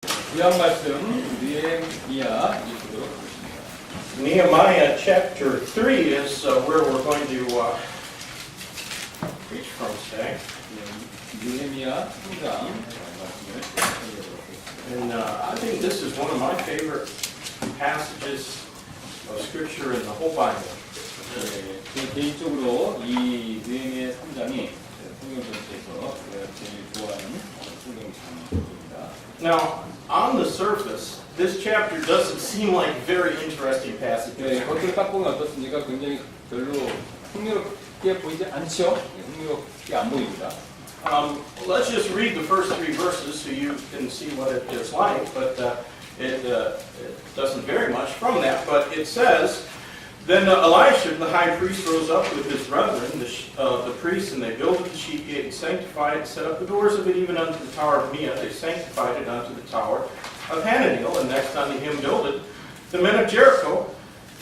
구약 말씀 느헤미야 읽도록 하겠습니다. Nehemiah chapter 3 is where we're going to preach from today. 느헤미야 3장 말씀을 읽도록 하겠습니다. And I think this is one of my favorite passages of Scripture in the whole Bible. 제 개인적으로 이 느헤미야 3장이 성경 전체에서 제가 제일 좋아하는 성경 장면입니다. Now, on the surface, this chapter doesn't seem like a very interesting passage. 겉을 딱 보면 어떻습니까? 굉장히 별로 흥미롭게 보이지 않죠? 흥미롭게 안 보입니다. Let's just read the first three verses so you can see what it is like, but it doesn't vary much from that. But it says, Then Elisha, the high priest, rose up with his brethren, the priests, and they built the sheep gate and sanctified it, set up the doors of it even unto the tower of Meah. They sanctified it unto the tower of Hananiel, and next unto him builded the men of Jericho,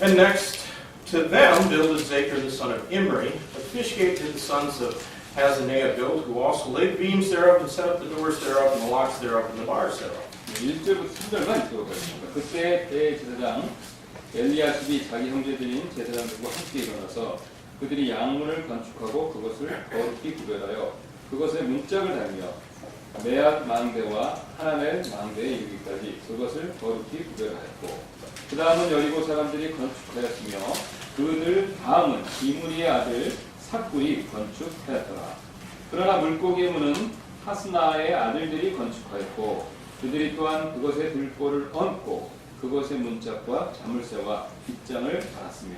and next to them builded Zachar the son of Imri. The fish gate did the sons of Hazaniah build, who also laid beams thereof, and set up the doors thereof, and the locks thereof, and the bars thereof. 1절부터 3절만 읽도록 하겠습니다. 그때 대제사장 엘리야십이 자기 형제들인 제사장들과 함께 일어나서 그들이 양문을 건축하고 그것을 거룩히 구별하여 그것에 문짝을 달며 메앗 망대와 하나넬 망대에 이르기까지 그것을 거룩히 구별하였고 그 다음은 여리고 사람들이 건축하였으며 그들 다음은 이무리의 아들 삭굴이 건축하였더라. 그러나 물고기의 문은 하스나의 아들들이 건축하였고 그들이 또한 그것에 들보를 얹고 그것의 문짝과 자물쇠와 빗장을 달았으며.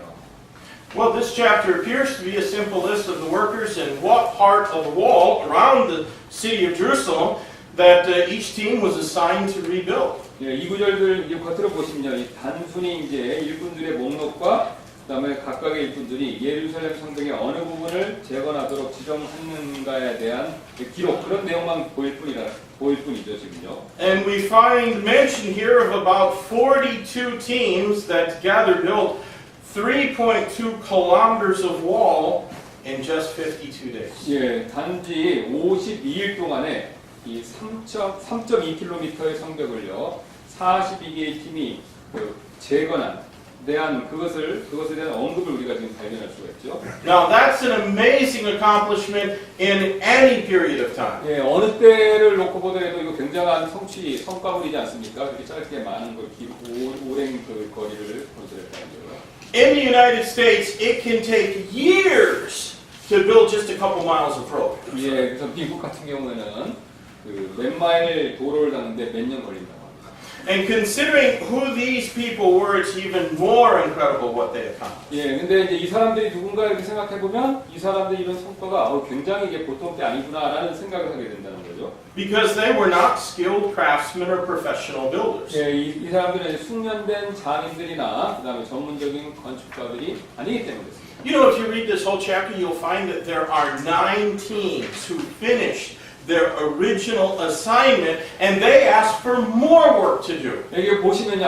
Well, this chapter appears to be a simple list of the workers and what part of the wall around the city of Jerusalem that each team was assigned to rebuild. 이 구절들 겉으로 보시면 단순히 이제 일꾼들의 목록과 그다음에 각각의 일꾼들이 예루살렘 성벽의 어느 부분을 재건하도록 지정하는가에 대한 기록 그런 내용만 보일 뿐이죠 지금요. And we find mention here of about 42 teams that together built 3.2 kilometers of wall in just 52 days. 예, 단지 52일 동안에 이 3.2km의 성벽을요 42개의 팀이 재건한 그것에 대한 언급을 우리가 지금 발견할 수가 있죠. Now that's an amazing accomplishment in any period of time. 예, 어느 때를 놓고 보더라도 이거 굉장한 성과물이지 않습니까? 이렇게 짧게 많은 오랜 그 거리를 건설했다는 거예요. In the United States, it can take years to build just a couple miles of road. 예, 그래서 미국 같은 경우에는 그 몇 마일 도로를 닦는데 몇 년 걸린다고 합니다. And considering who these people were, it's even more incredible what they accomplished. 예, 근데 이제 이 사람들이 누군가 이렇게 생각해 보면 이 사람들이 이런 성과가 굉장히 이게 보통 게 아니구나라는 생각을 하게 된다는 거죠. Because they were not skilled craftsmen or professional builders. 예, 이 사람들은 숙련된 장인들이나 그다음에 전문적인 건축가들이 아니기 때문에 그렇습니다. You know, if you read this whole chapter, you'll find that there are 9 teams who finished their original assignment, and they asked for more work to do. 여기 보시면요,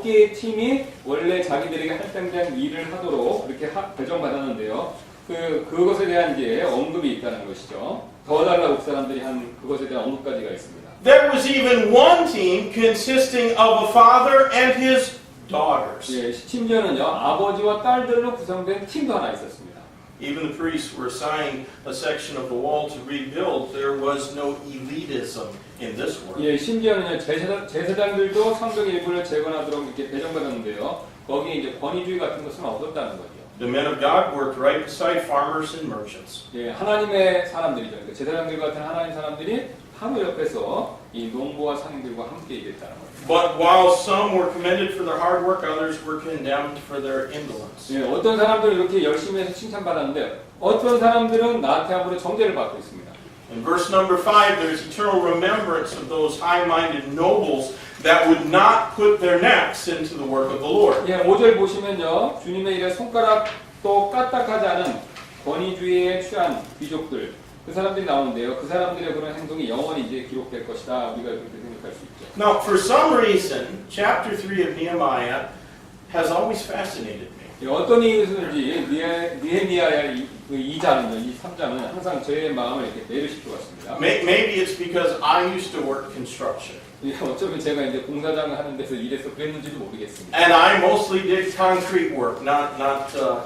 9개의 팀이 원래 자기들에게 할당된 일을 하도록 이렇게 배정받았는데요. 그것에 대한 이제 언급이 있다는 것이죠. 더 달라고 그 사람들이 한 그것에 대한 언급까지가 있습니다. There was even one team consisting of a father and his daughters. 예, 심지어는요, 아버지와 딸들로 구성된 팀도 하나 있었습니다. Even the priests were assigned a section of the wall to rebuild. There was no elitism in this work. 예, 심지어는요, 제사장들도 성벽 일부를 재건하도록 이렇게 배정받았는데요. 거기에 이제 권위주의 같은 것은 없었다는 거죠. The men of God worked right beside farmers and merchants. 예, 하나님의 사람들이죠. 그러니까 제사장들 같은 하나님 사람들이 바로 옆에서 이 농부와 상인들과 함께 일했다는 거죠. But while some were commended for their hard work, others were condemned for their indolence. 예, 어떤 사람들은 이렇게 열심히 해서 칭찬받았는데 어떤 사람들은 나태함으로 정죄를 받고 있습니다. In verse number 5, there's eternal remembrance of those high-minded nobles that would not put their necks into the work of the Lord. 예, 5절 보시면요. 주님의 일에 손가락도 까딱하지 않은 권위주의에 취한 귀족들 그 사람들이 나오는데요. 그 사람들의 그런 행동이 영원히 이제 기록될 것이다. 우리가 그렇게 생각할 수 있죠. Now, for some reason, chapter 3 of Nehemiah has always fascinated me. 예, 어떤 이유에서인지 느헤미야의 이 2장은, 이 3장은 항상 저의 마음을 이렇게 매료시켜 왔습니다. Maybe it's because I used to work construction. 예, 어쩌면 제가 이제 공사장 하는 데서 일해서 그랬는지도 모르겠습니다. And I mostly did concrete work, not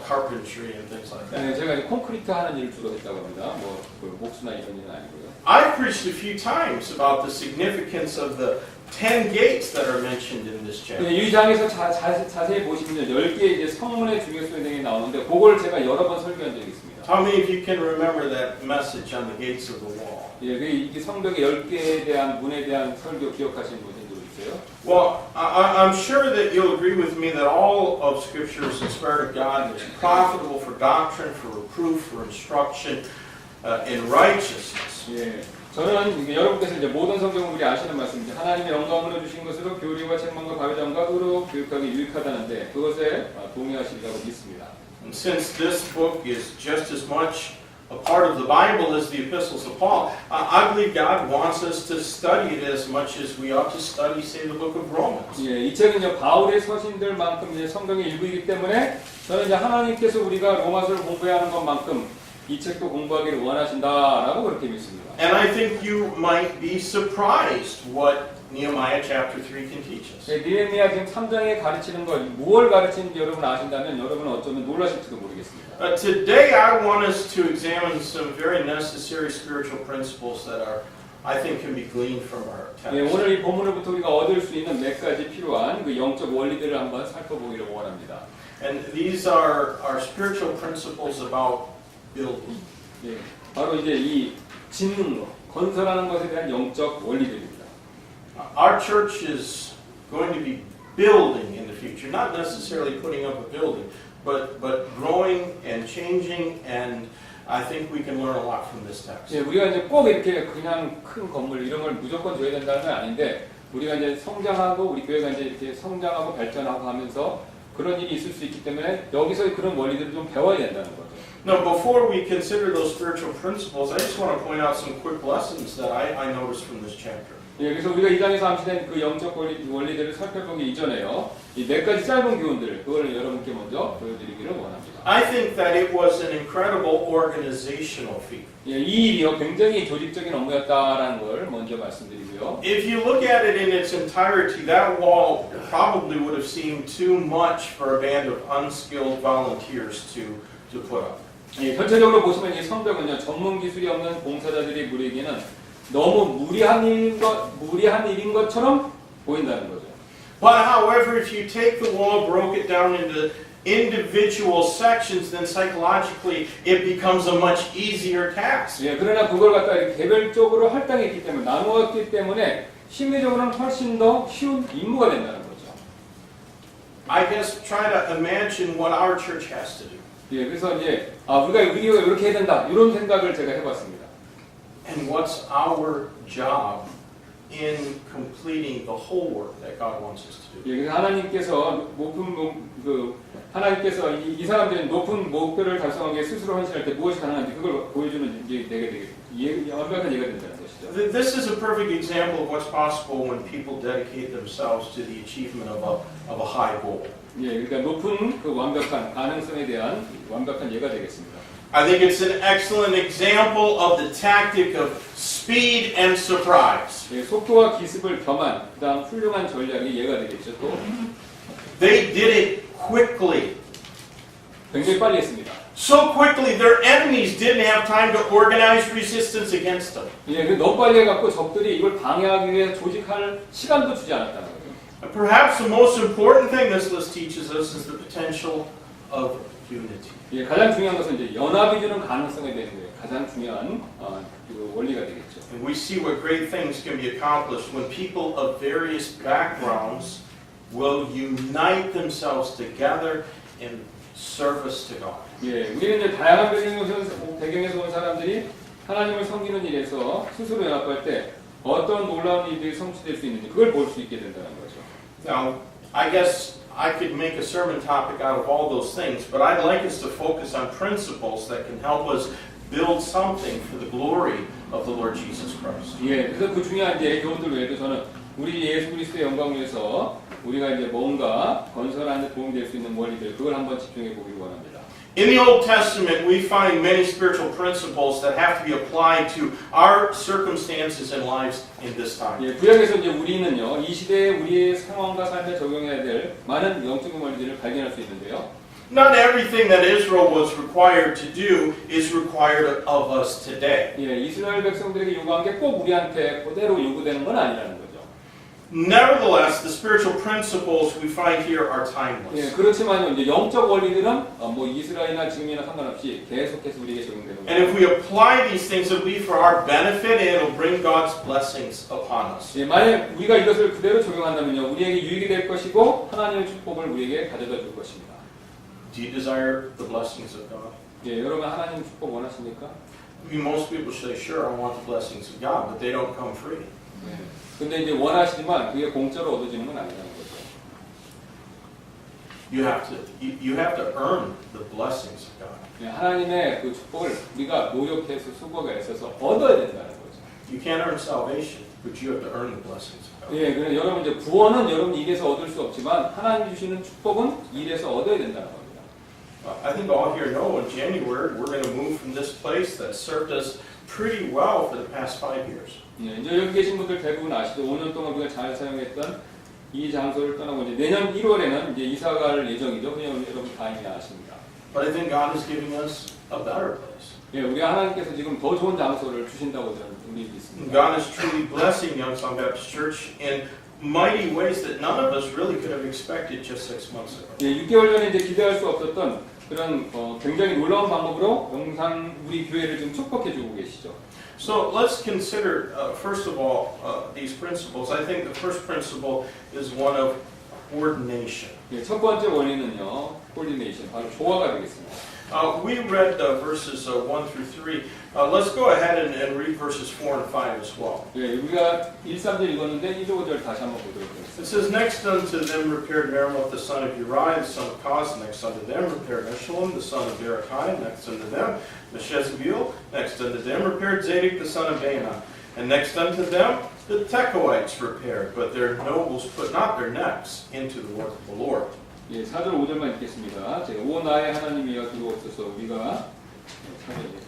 carpentry and things like that. 네, 제가 이제 콘크리트 하는 일을 주로 했다고 합니다. 뭐 그 목수나 이런 일은 아니고요. I preached a few times about the significance of the 10 gates that are mentioned in this chapter. 이 장에서 자세히 보시면 10개의 이제 성문의 중요성에 대해 나오는데 그걸 제가 여러 번 설교한 적이 있습니다. How many of you can remember that message on the gates of the wall? 예, 이 성벽의 10개에 대한 문에 대한 설교 기억하시는 분들도 있어요? Well, I'm sure that you'll agree with me that all of Scripture is inspired of God and is profitable for doctrine, for reproof, for instruction in righteousness. 예, 저는 여러분께서 이제 모든 성경을 우리 아시는 말씀인데 하나님의 영광으로 주신 것으로 교리와 책망과 바르장과 의로 교육하기 유익하다는데 그것에 동의하시리라고 믿습니다. And since this book is just as much a part of the Bible as the epistles of Paul, I believe God wants us to study it as much as we ought to study, say, the book of Romans. 예, 이 책은 이제 바울의 서신들만큼 이제 성경의 일부이기 때문에 저는 이제 하나님께서 우리가 로마서를 공부해야 하는 것만큼 이 책도 공부하기를 원하신다라고 그렇게 믿습니다. And I think you might be surprised what Nehemiah chapter 3 can teach us. 예, 느헤미야 지금 3장에 가르치는 것, 무엇을 가르치는지 여러분 아신다면 여러분은 어쩌면 놀라실지도 모르겠습니다. Today I want us to examine some very necessary spiritual principles that are, I think, can be gleaned from our 예, text. 오늘 이 본문으로부터 우리가 얻을 수 있는 몇 가지 필요한 그 영적 원리들을 한번 살펴보기를 원합니다. And these are spiritual principles about building. 예, 바로 이제 이 짓는 것, 건설하는 것에 대한 영적 원리들입니다. Our church is going to be building in the future, not necessarily putting up a building, but growing and changing, and I think we can learn a lot from this text. 예, 우리가 이제 꼭 이렇게 그냥 큰 건물 이런 걸 무조건 줘야 된다는 건 아닌데 우리가 이제 성장하고 우리 교회가 이제 이렇게 성장하고 발전하고 하면서 그런 일이 있을 수 있기 때문에 여기서 그런 원리들을 좀 배워야 된다는 거죠. Now, before we consider those spiritual principles, I just want to point out some quick lessons that I noticed from this chapter. 예, 그래서 우리가 이 장에서 암시된 그 영적 원리들을 살펴보기 이전에요. 이 몇 가지 짧은 교훈들, 그걸 여러분께 먼저 보여드리기를 원합니다. I think that it was an incredible organizational feat. 예, 이 일이요, 굉장히 조직적인 업무였다라는 걸 먼저 말씀드리고요. If you look at it in its entirety, that wall probably would have seemed too much for a band of unskilled volunteers to put up. 예, 전체적으로 보시면 이 성벽은요, 전문 기술이 없는 봉사자들이 무리에게는 너무 무리한 일인 것처럼 보인다는 거죠. But however, if you take the wall, broke it down into individual sections, then psychologically it becomes a much easier task. 예, 그러나 그걸 갖다 이렇게 개별적으로 할당했기 때문에 나누었기 때문에 심리적으로는 훨씬 더 쉬운 임무가 된다는 거죠. I guess try to imagine what our church has to do. 예, 그래서 이제 우리가 이렇게 해야 된다 이런 생각을 제가 해봤습니다. And what's our job in completing the whole work that God wants us to do? 예, 그래서 하나님께서 이 사람들이 높은 목표를 달성하기 위해 스스로 헌신할 때 무엇이 가능한지 그걸 보여주는 이제 되게 완벽한 예가 된다는 것이죠. This is a perfect example of what's possible when people dedicate themselves to the achievement of a high goal. 예, 그러니까 높은 그 완벽한 가능성에 대한 완벽한 예가 되겠습니다. I think it's an excellent example of the tactic of speed and surprise. 예, 속도와 기습을 겸한 그다음 훌륭한 전략이 예가 되겠죠. 또 They did it quickly. 굉장히 빨리 했습니다. So quickly their enemies didn't have time to organize resistance against them. 예, 너무 빨리 해갖고 적들이 이걸 방해하기 위해 조직할 시간도 주지 않았다는 거죠. And perhaps the most important thing this list teaches us is the potential of unity. 예, 가장 중요한 것은 이제 연합이 주는 가능성에 대한 거예요. 가장 중요한 그 원리가 되겠죠. And we see what great things can be accomplished when people of various backgrounds will unite themselves together in service to God. 예, 우리는 이제 다양한 배경에서 온 사람들이 하나님을 섬기는 일에서 스스로 연합할 때 어떤 놀라운 일들이 성취될 수 있는지 그걸 볼 수 있게 된다는 거죠. Now, I guess I could make a sermon topic out of all those things, but I'd like us to focus on principles that can help us build something for the glory of the Lord Jesus Christ. 예, 그래서 그 중요한 이제 교훈들 외에도 저는 우리 예수 그리스도의 영광을 위해서 우리가 이제 뭔가 건설하는 데 도움될 수 있는 원리들 그걸 한번 집중해 보기를 원합니다. In the Old Testament, we find many spiritual principles that have to be applied to our circumstances and lives in this time. 예, 구약에서 이제 우리는요, 이 시대에 우리의 상황과 삶에 적용해야 될 많은 영적인 원리들을 발견할 수 있는데요. Not everything that Israel was required to do is required of us today. 예, 이스라엘 백성들에게 요구한 게 꼭 우리한테 그대로 요구되는 건 아니라는 거죠. Nevertheless, the spiritual principles we find here are 예, timeless. 그렇지만 이제 영적 원리들은 뭐 이스라엘이나 지금이나 상관없이 계속해서 우리에게 적용되는 And if 거죠. we apply these things, it'll be for our benefit and it'll bring God's blessings upon us. 예, 만약 우리가 이것을 그대로 적용한다면요, 우리에게 유익이 될 것이고 하나님의 축복을 우리에게 가져다 줄 것입니다. Do you desire the blessings of God? 예, 여러분 하나님 축복 원하십니까? I mean, most people say, sure, I want the blessings of God, but they don't come free. 예. 근데 이제 원하시지만 그게 공짜로 얻어지는 건 아니라는 거죠. You have to earn the blessings of God. 예, 하나님의 그 축복을 우리가 노력해서 수고가 있어서 얻어야 된다는 거죠. You can't earn salvation, but you have to earn the blessings of God. 예, 그래 여러분 이제 구원은 여러분 일에서 얻을 수 없지만 하나님 주시는 축복은 일에서 얻어야 된다는 겁니다. I think all here know in January we're going to move from this place that served us pretty well for the past 5 years. 예, 이제 여기 계신 분들 대부분 아시죠? 5년 동안 우리가 잘 사용했던 이 장소를 떠나고 이제 내년 1월에는 이제 이사갈 예정이죠. 그냥 여러분 다 이미 아십니다. But I think God is giving us a better place. 예, 우리 하나님께서 지금 더 좋은 장소를 주신다고 저는 우리 믿습니다. God is truly blessing Youngstown Baptist Church in mighty ways that none of us really could have expected just 6 months ago. 예, 6개월 전에 이제 기대할 수 없었던 그런 굉장히 놀라운 방법으로 영상 우리 교회를 좀 축복해 주고 계시죠. So let's consider, first of all, these principles. I think the first principle is one of coordination. 예, 첫 번째 원리는요, coordination, 바로 조화가 되겠습니다. We read verses 1 through 3. Let's go ahead and read verses 4 and 5 as well. 예, 우리가 1, 3절 읽었는데 1, 5절 다시 한번 보도록 하겠습니다. It says, Next unto them repaired Meremoth the son of Uriah, the son of Koz. Next unto them repaired Meshullam, the son of Berechiah. Next unto them Meshezabeel. Next unto them repaired Zadok, the son of Baana. And next unto them the Tekoites repaired, but their nobles put not their necks into the work of the Lord. 예, 4절 5절만 읽겠습니다. 제가 오 나의 하나님이여 들어옵소서. 우리가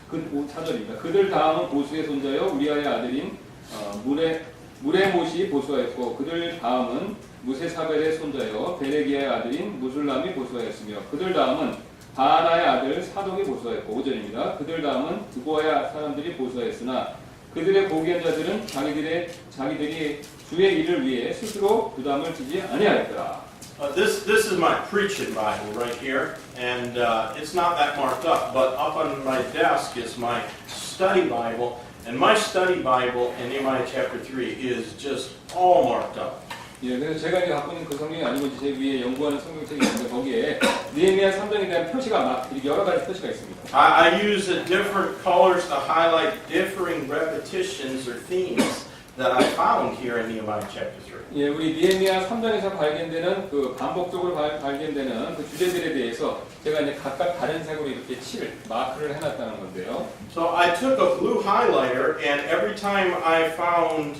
4절입니다. 그들 다음은 보수의 손자여 우리아의 아들인 무레못이 보수하였고 그들 다음은 무세사벨의 손자여 베레기야의 아들인 무술람이 보수하였으며 그들 다음은 바하나의 아들 사독이 보수하였고 5절입니다. 그들 다음은 드고아의 사람들이 보수하였으나 그들의 고귀한 자들은 자기들이 주의 일을 위해 스스로 부담을 지지 아니하였더라. This is my preaching Bible right here, and it's not that marked up, but up on my desk is my study Bible, and my study Bible in Nehemiah chapter 3 is just all marked up. 예, 그래서 제가 이제 갖고 있는 그 성경이 아니고 제 위에 연구하는 성경책이 있는데 거기에 느헤미야 3장에 대한 표시가 막 여러 가지 표시가 있습니다. I use different colors to highlight differing repetitions or themes that I found here in Nehemiah chapter 3. 예, 우리 느헤미야 3장에서 발견되는 그 반복적으로 발견되는 그 주제들에 대해서 제가 이제 각각 다른 색으로 이렇게 마크를 해놨다는 건데요. So I took a blue highlighter, and every time I found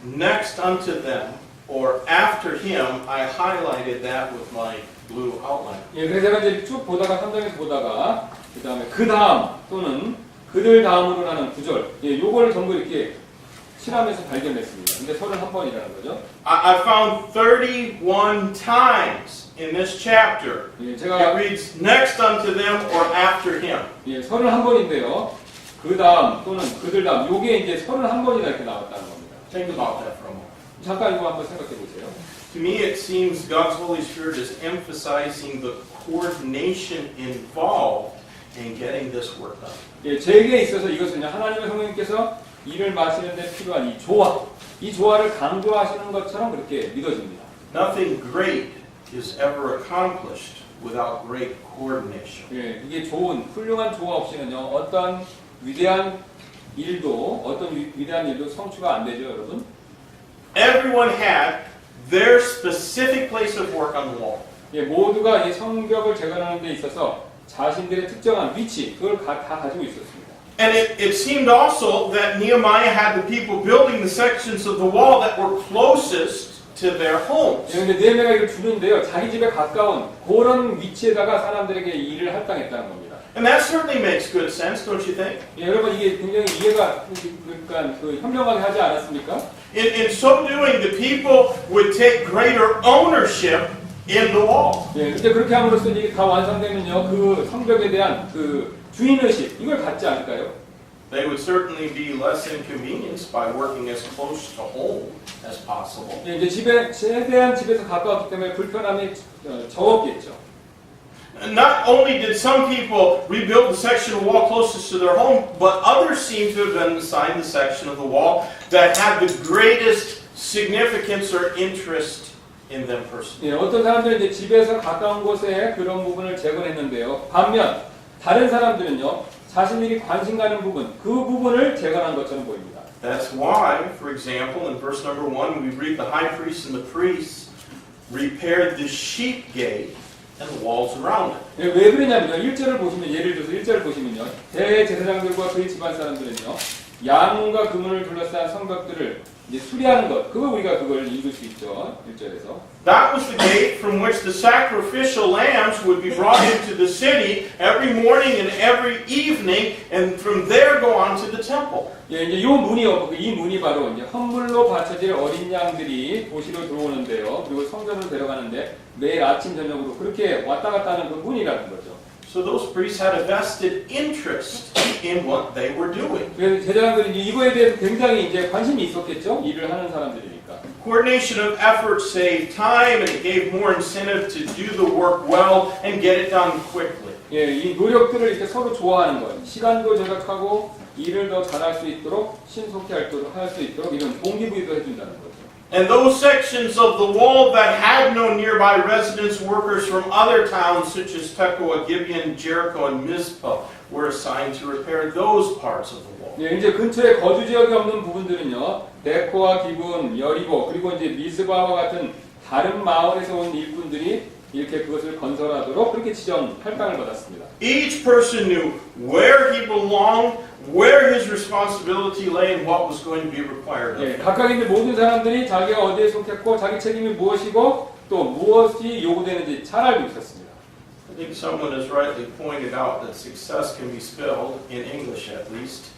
next unto them or after him, I highlighted that with my blue outline. 예, 그래서 제가 이제 쭉 보다가 3장에서 보다가 그 다음에 그 다음 또는 그들 다음으로라는 구절, 예, 요걸 전부 이렇게 칠하면서 발견했습니다. 근데 31번이라는 거죠. I found 31 times in this chapter. 예, It 제가 reads next unto them or after him. 예, 31번인데요. 그 다음 또는 그들 다음 요게 이제 31번이나 이렇게 나왔다는 겁니다. Think about that for a moment. 잠깐 이거 한번 생각해 보세요. To me, it seems God's Holy Spirit is emphasizing the coordination involved in getting this work done. 예, 제게 있어서 이것은 하나님의 성령님께서 일을 마치는 데 필요한 이 조화를 강조하시는 것처럼 그렇게 믿어집니다. Nothing great is ever accomplished without great coordination. 예, 이게 좋은 훌륭한 조화 없이는요 어떤 위대한 일도 성취가 안 되죠, 여러분. Everyone had their specific place of work on the wall. 예, 모두가 이 성벽을 재건하는 데 있어서 자신들의 특정한 위치 그걸 다 가지고 있었습니다. And it seemed also that Nehemiah had the people building the sections of the wall that were closest to their homes. 예, 근데 느헤미야가 이걸 주는데요. 자기 집에 가까운 그런 위치에다가 사람들에게 일을 할당했다는 겁니다. And that certainly makes good sense, don't you think? 예, 여러분 이게 굉장히 이해가 그러니까 현명하게 하지 않았습니까? In so doing, the people would take greater ownership in the wall. 예, 근데 그렇게 함으로써 이게 다 완성되면요, 그 성벽에 대한 그 주인의식 이걸 갖지 않을까요? They would certainly be less inconvenienced by working as close to home as possible. 예, 이제 집에 최대한 집에서 가까웠기 때문에 불편함이 적었겠죠. Not only did some people rebuild the section of wall closest to their home, but others seem to have been assigned the section of the wall that had the greatest significance or interest in them personally. 예, 어떤 사람들은 이제 집에서 가까운 곳에 그런 부분을 재건했는데요. 반면 다른 사람들은요, 자신들이 관심 가는 부분, 그 부분을 재건한 것처럼 보입니다. That's why, for example, in verse number 1, we read the high priest and the priests repaired the sheep gate and the walls around it. 예, 왜 그러냐면요. 1절을 보시면, 예를 들어서 1절을 보시면요. 대제사장들과 그의 집안 사람들은요, 양과 그물을 둘러싼 성벽들을 이제 수리하는 것, 우리가 그걸 읽을 수 있죠. 1절에서. That was the gate from which the sacrificial lambs would be brought into the city every morning and every evening, and from there go on to the temple. 예, 이제 이 문이요. 이 문이 바로 이제 헌물로 바쳐질 어린 양들이 도시로 들어오는데요. 그리고 성전으로 데려가는데 매일 아침 저녁으로 그렇게 왔다 갔다 하는 그 문이라는 거죠. So those priests had a vested interest in what they were doing. 그래서 제사장들이 이제 이거에 대해서 굉장히 이제 관심이 있었겠죠. 일을 하는 사람들이니까. Coordination of effort saved time, and it gave more incentive to do the work well and get it done quickly. 예, 이 노력들을 이렇게 서로 좋아하는 것, 시간도 절약하고 일을 더 잘할 수 있도록 신속히 할 수 있도록 이런 동기부여도 해준다는 거죠. And those sections of the wall that had no nearby residents, workers from other towns such as Tekoa, Gibeon, Jericho, and Mizpah were assigned to repair those parts of the wall. 예, 이제 근처에 거주 지역이 없는 부분들은요, 데코와 기분, 여리고 그리고 이제 미스바와 같은 다른 마을에서 온 일꾼들이 이렇게 그것을 건설하도록 그렇게 지정 할당을 받았습니다. Each person knew where he belonged, where his responsibility lay, and what was going to be required of 예, him. 각각 이제 모든 사람들이 자기가 어디에 속했고 자기 책임이 무엇이고 또 무엇이 요구되는지 잘 알고 있었습니다. I think someone has rightly pointed out that success can be spelled, in English at least,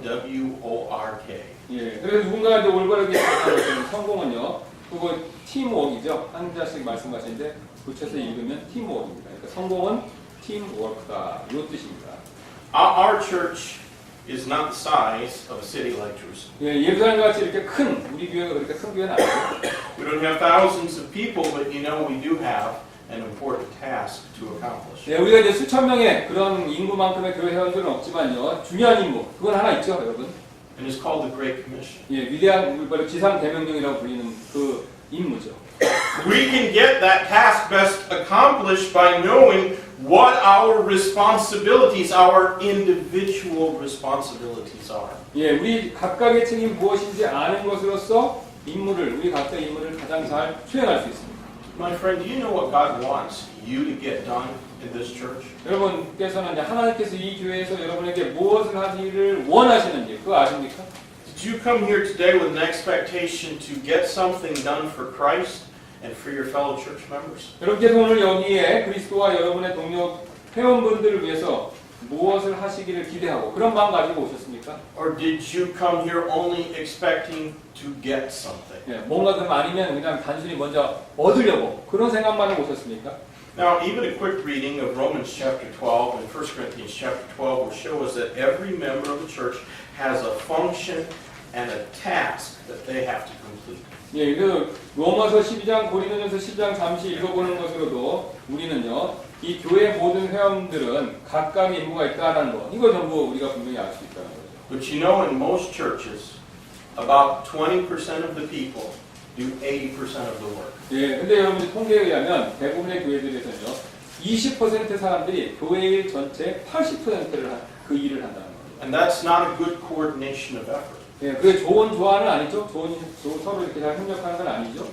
T-E-A-M-W-O-R-K. 예, 그래서 누군가 이제 올바르게 생각하는 성공은요, 그거 팀워크이죠. 한자씩 말씀하시는데 붙여서 읽으면 팀워크입니다. 그러니까 성공은 팀워크다 이 뜻입니다. Our church is not the size of a city like Jerusalem. 예, 예루살렘 같이 이렇게 큰 우리 교회가 그렇게 큰 교회는 아니에요. We don't have thousands of people, but you know we do have an important task to accomplish. 예, 우리가 이제 수천 명의 그런 인구만큼의 교회 회원들은 없지만요, 중요한 임무 그건 하나 있죠, 여러분. And it's called the Great Commission. 예, 위대한 바로 지상 대명령이라고 불리는 그 임무죠. We can get that task best accomplished by knowing what our responsibilities, our individual responsibilities are. 예, 우리 각각의 책임이 무엇인지 아는 것으로서 우리 각자의 임무를 가장 잘 수행할 수 있습니다. My friend, do you know what God wants you to get done in this church? 여러분께서는 이제 하나님께서 이 교회에서 여러분에게 무엇을 하기를 원하시는지 그거 아십니까? Did you come here today with an expectation to get something done for Christ and for your fellow church members? 여러분께서 오늘 여기에 그리스도와 여러분의 동료 회원분들을 위해서 무엇을 하시기를 기대하고 그런 마음 가지고 오셨습니까? Or did you come here only expecting to get something? 예, 뭔가 그럼 아니면 그냥 단순히 먼저 얻으려고 그런 생각만으로 오셨습니까? Now, even a quick reading of Romans chapter 12 and 1 Corinthians chapter 12 will show us that every member of the church has a function and a task that they have to complete. 예, 그 로마서 12장, 고린도전서 10장 잠시 읽어보는 것으로도 우리는요, 이 교회 모든 회원들은 각각의 임무가 있다는 거, 이거 전부 우리가 분명히 알 수 있다는 거죠. But you know, in most churches, about 20% of the people do 80% of the work. 예, 근데 여러분들 통계에 의하면 대부분의 교회들에서는요, 20% 사람들이 교회 일 전체 80%를 그 일을 한다는 거예요. And that's not a good coordination of effort. 예, 그게 좋은 조화는 아니죠. 서로 이렇게 잘 협력하는 건 아니죠.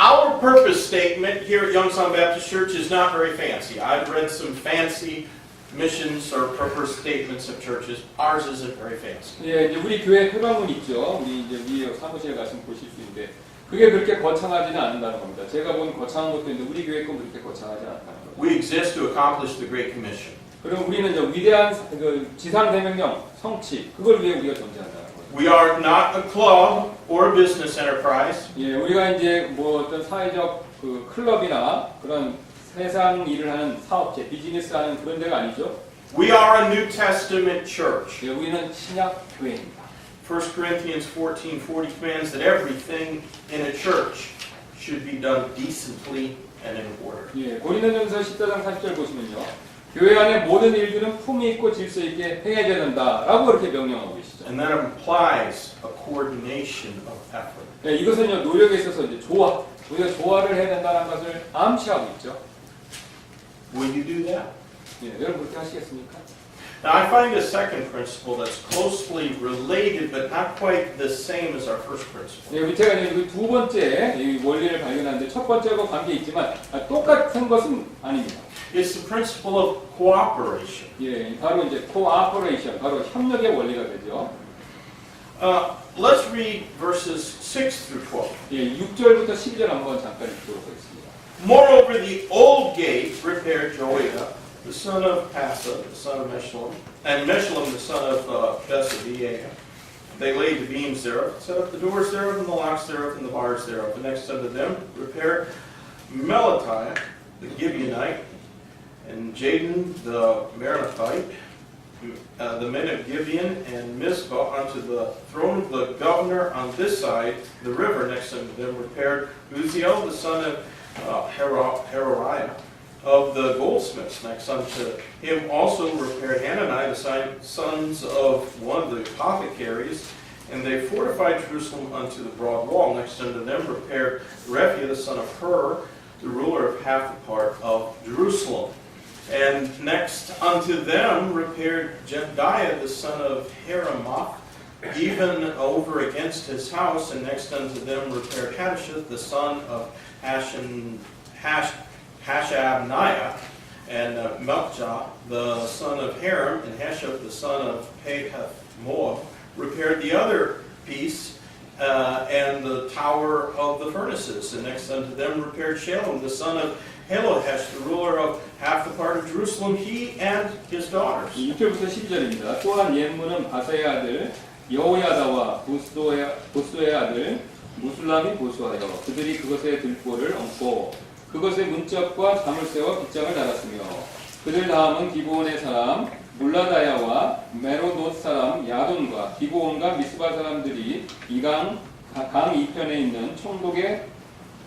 Our purpose statement here at Youngstown Baptist Church is not very fancy. I've read some fancy missions or purpose statements of churches. Ours isn't very fancy. 예, 이제 우리 교회 회관문 있죠. 우리 이제 위에 사무실에 가시면 보실 수 있는데 그게 그렇게 거창하지는 않는다는 겁니다. 제가 본 거창한 것도 있는데 우리 교회 건 그렇게 거창하지 않다는 거죠. We exist to accomplish the Great Commission. 그럼 우리는 이제 위대한 그 지상 대명령 성취 그걸 위해 우리가 존재한다는 거죠. We are not a club or a business enterprise. 예, 우리가 이제 뭐 어떤 사회적 그 클럽이나 그런 세상 일을 하는 사업체, 비즈니스 하는 그런 데가 아니죠. We are a New Testament church. 예, 우리는 신약 교회입니다. 1 Corinthians 14:40 commands that everything in a church should be done decently and in order. 예, 고린도전서 14장 40절 보시면요. 교회 안에 모든 일들은 품위 있고 질서 있게 행해져야 된다라고 그렇게 명령하고 계시죠. And that implies a coordination of effort. 예, 이것은요 노력에 있어서 이제 조화, 우리가 조화를 해야 된다는 것을 암시하고 있죠. Will you do that? 예, 여러분 그렇게 하시겠습니까? Now I find a second principle that's closely related but not quite the same as our first principle. 예, 우리 제가 이제 두 번째 이 원리를 발견하는데 첫 번째하고 관계 있지만 똑같은 것은 아닙니다. It's the principle of cooperation. 예, 바로 이제 cooperation, 바로 협력의 원리가 되죠. Let's read verses 6 through 12. 예, 6절부터 12절 한번 잠깐 읽도록 하겠습니다. Moreover, the old gate repaired Joiada, the son of Passa, the son of Meshullam, and Meshullam, the son of Besabiah. They laid the beams thereof, set up the doors thereof, and the locks thereof, and the bars thereof. The next unto them repaired Melatiah, the Gibeonite, and Jadon, the Meronothite, the men of Gibeon, and Mizpah unto the throne of the governor on this side, the river. Next unto them repaired Uziel, the son of Heroriah, of the goldsmiths. Next unto him also repaired Hanani, the sons of one of the apothecaries, and they fortified Jerusalem unto the broad wall. Next unto them repaired Rephia, the son of Hur, the ruler of half the part of Jerusalem. And next unto them repaired Jedaiah, the son of Heramoth, even over against his house. And next unto them repaired Hadasheth, the son of Hashabniah, and Melchah, the son of Haram, and Hashab, the son of Pahath-Moab, repaired the other piece and the tower of the furnaces. And next unto them repaired Shalom, the son of Helohesh, the ruler of half the part of Jerusalem, he and his daughters. 6절부터 12절입니다. 또한 옌문은 바사의 아들 여호야다와 보스의 아들 무술람이 보수하여 그들이 그것의 들보를 얹고 그것의 문짝과 자물쇠와 빗장을 달았으며 그들 다음은 기브온의 사람 물라다야와 메로노트 사람 야돈과 기브온과 미스바 사람들이 강 이편에 있는 총독의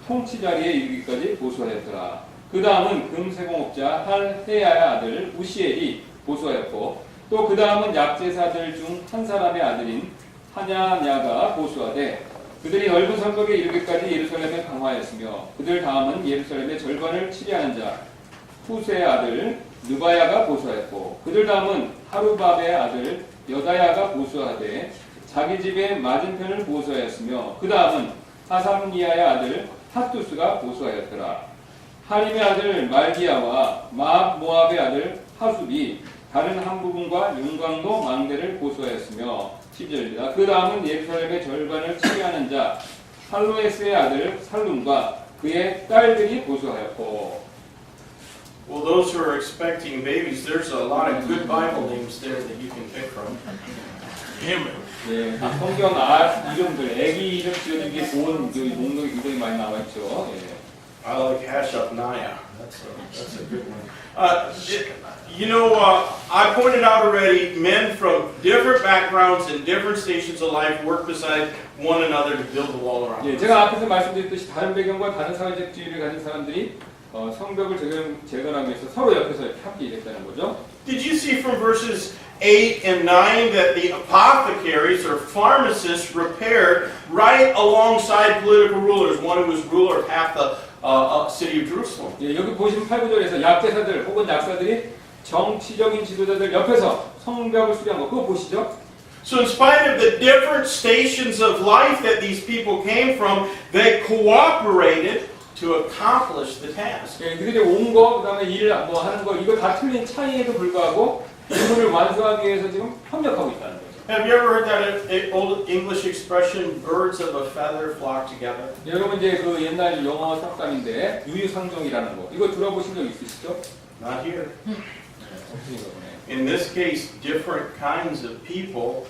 통치 자리에 이르기까지 보수하였더라. 그 다음은 금세공업자 할헤야의 아들 우시엘이 보수하였고 또 그 다음은 약제사들 중 한 사람의 아들인 하냐냐가 보수하되 그들이 넓은 성벽에 이르기까지 예루살렘에 강화하였으며 그들 다음은 예루살렘의 절반을 치리하는 자 후세의 아들 느바야가 보수하였고 그들 다음은 하루밥의 아들 여다야가 보수하되 자기 집의 맞은편을 보수하였으며 그 다음은 하삼리야의 아들 핫두스가 보수하였더라. 하림의 아들 말기야와 모압의 아들 하숲이 다른 한 부분과 윤광로 망대를 보수하였으며 10절입니다. 그 다음은 예루살렘의 절반을 치리하는 자 할로에스의 아들 살룸과 그의 딸들이 보수하였고. Well, those who are expecting babies, there's a lot of good Bible names there that you can pick from. 예, 성경 이름들, 애기 이름 지어준 게 좋은 목록 이름이 많이 나와 있죠. 예. I like Hashabniah. That's a good one. I pointed out already, men from different backgrounds and different stations of life work beside one another to build the wall around. 예, 제가 앞에서 말씀드렸듯이 다른 배경과 다른 사회적 지위를 가진 사람들이 성벽을 재건하기 위해서 서로 옆에서 함께 일했다는 거죠. Did you see from verses 8 and 9 that the apothecaries or pharmacists repaired right alongside political rulers, one who was ruler of half the city of Jerusalem? 예, 여기 보시면 8구절에서 약제사들 혹은 약사들이 정치적인 지도자들 옆에서 성벽을 수리한 거 그거 보시죠? So in spite of the different stations of life that these people came from, they cooperated to accomplish the task. 예, 그들이 온 거, 그 다음에 일 뭐 하는 거, 이거 다 틀린 차이에도 불구하고 임무를 완수하기 위해서 지금 협력하고 있다는 거죠. Have you ever heard that old English expression, birds of a feather flock together? 여러분 이제 그 옛날 영어 속담인데 유유상종이라는 거, 이거 들어보신 적 있으시죠? Not here. 없으신가 보네. In this case, different kinds of people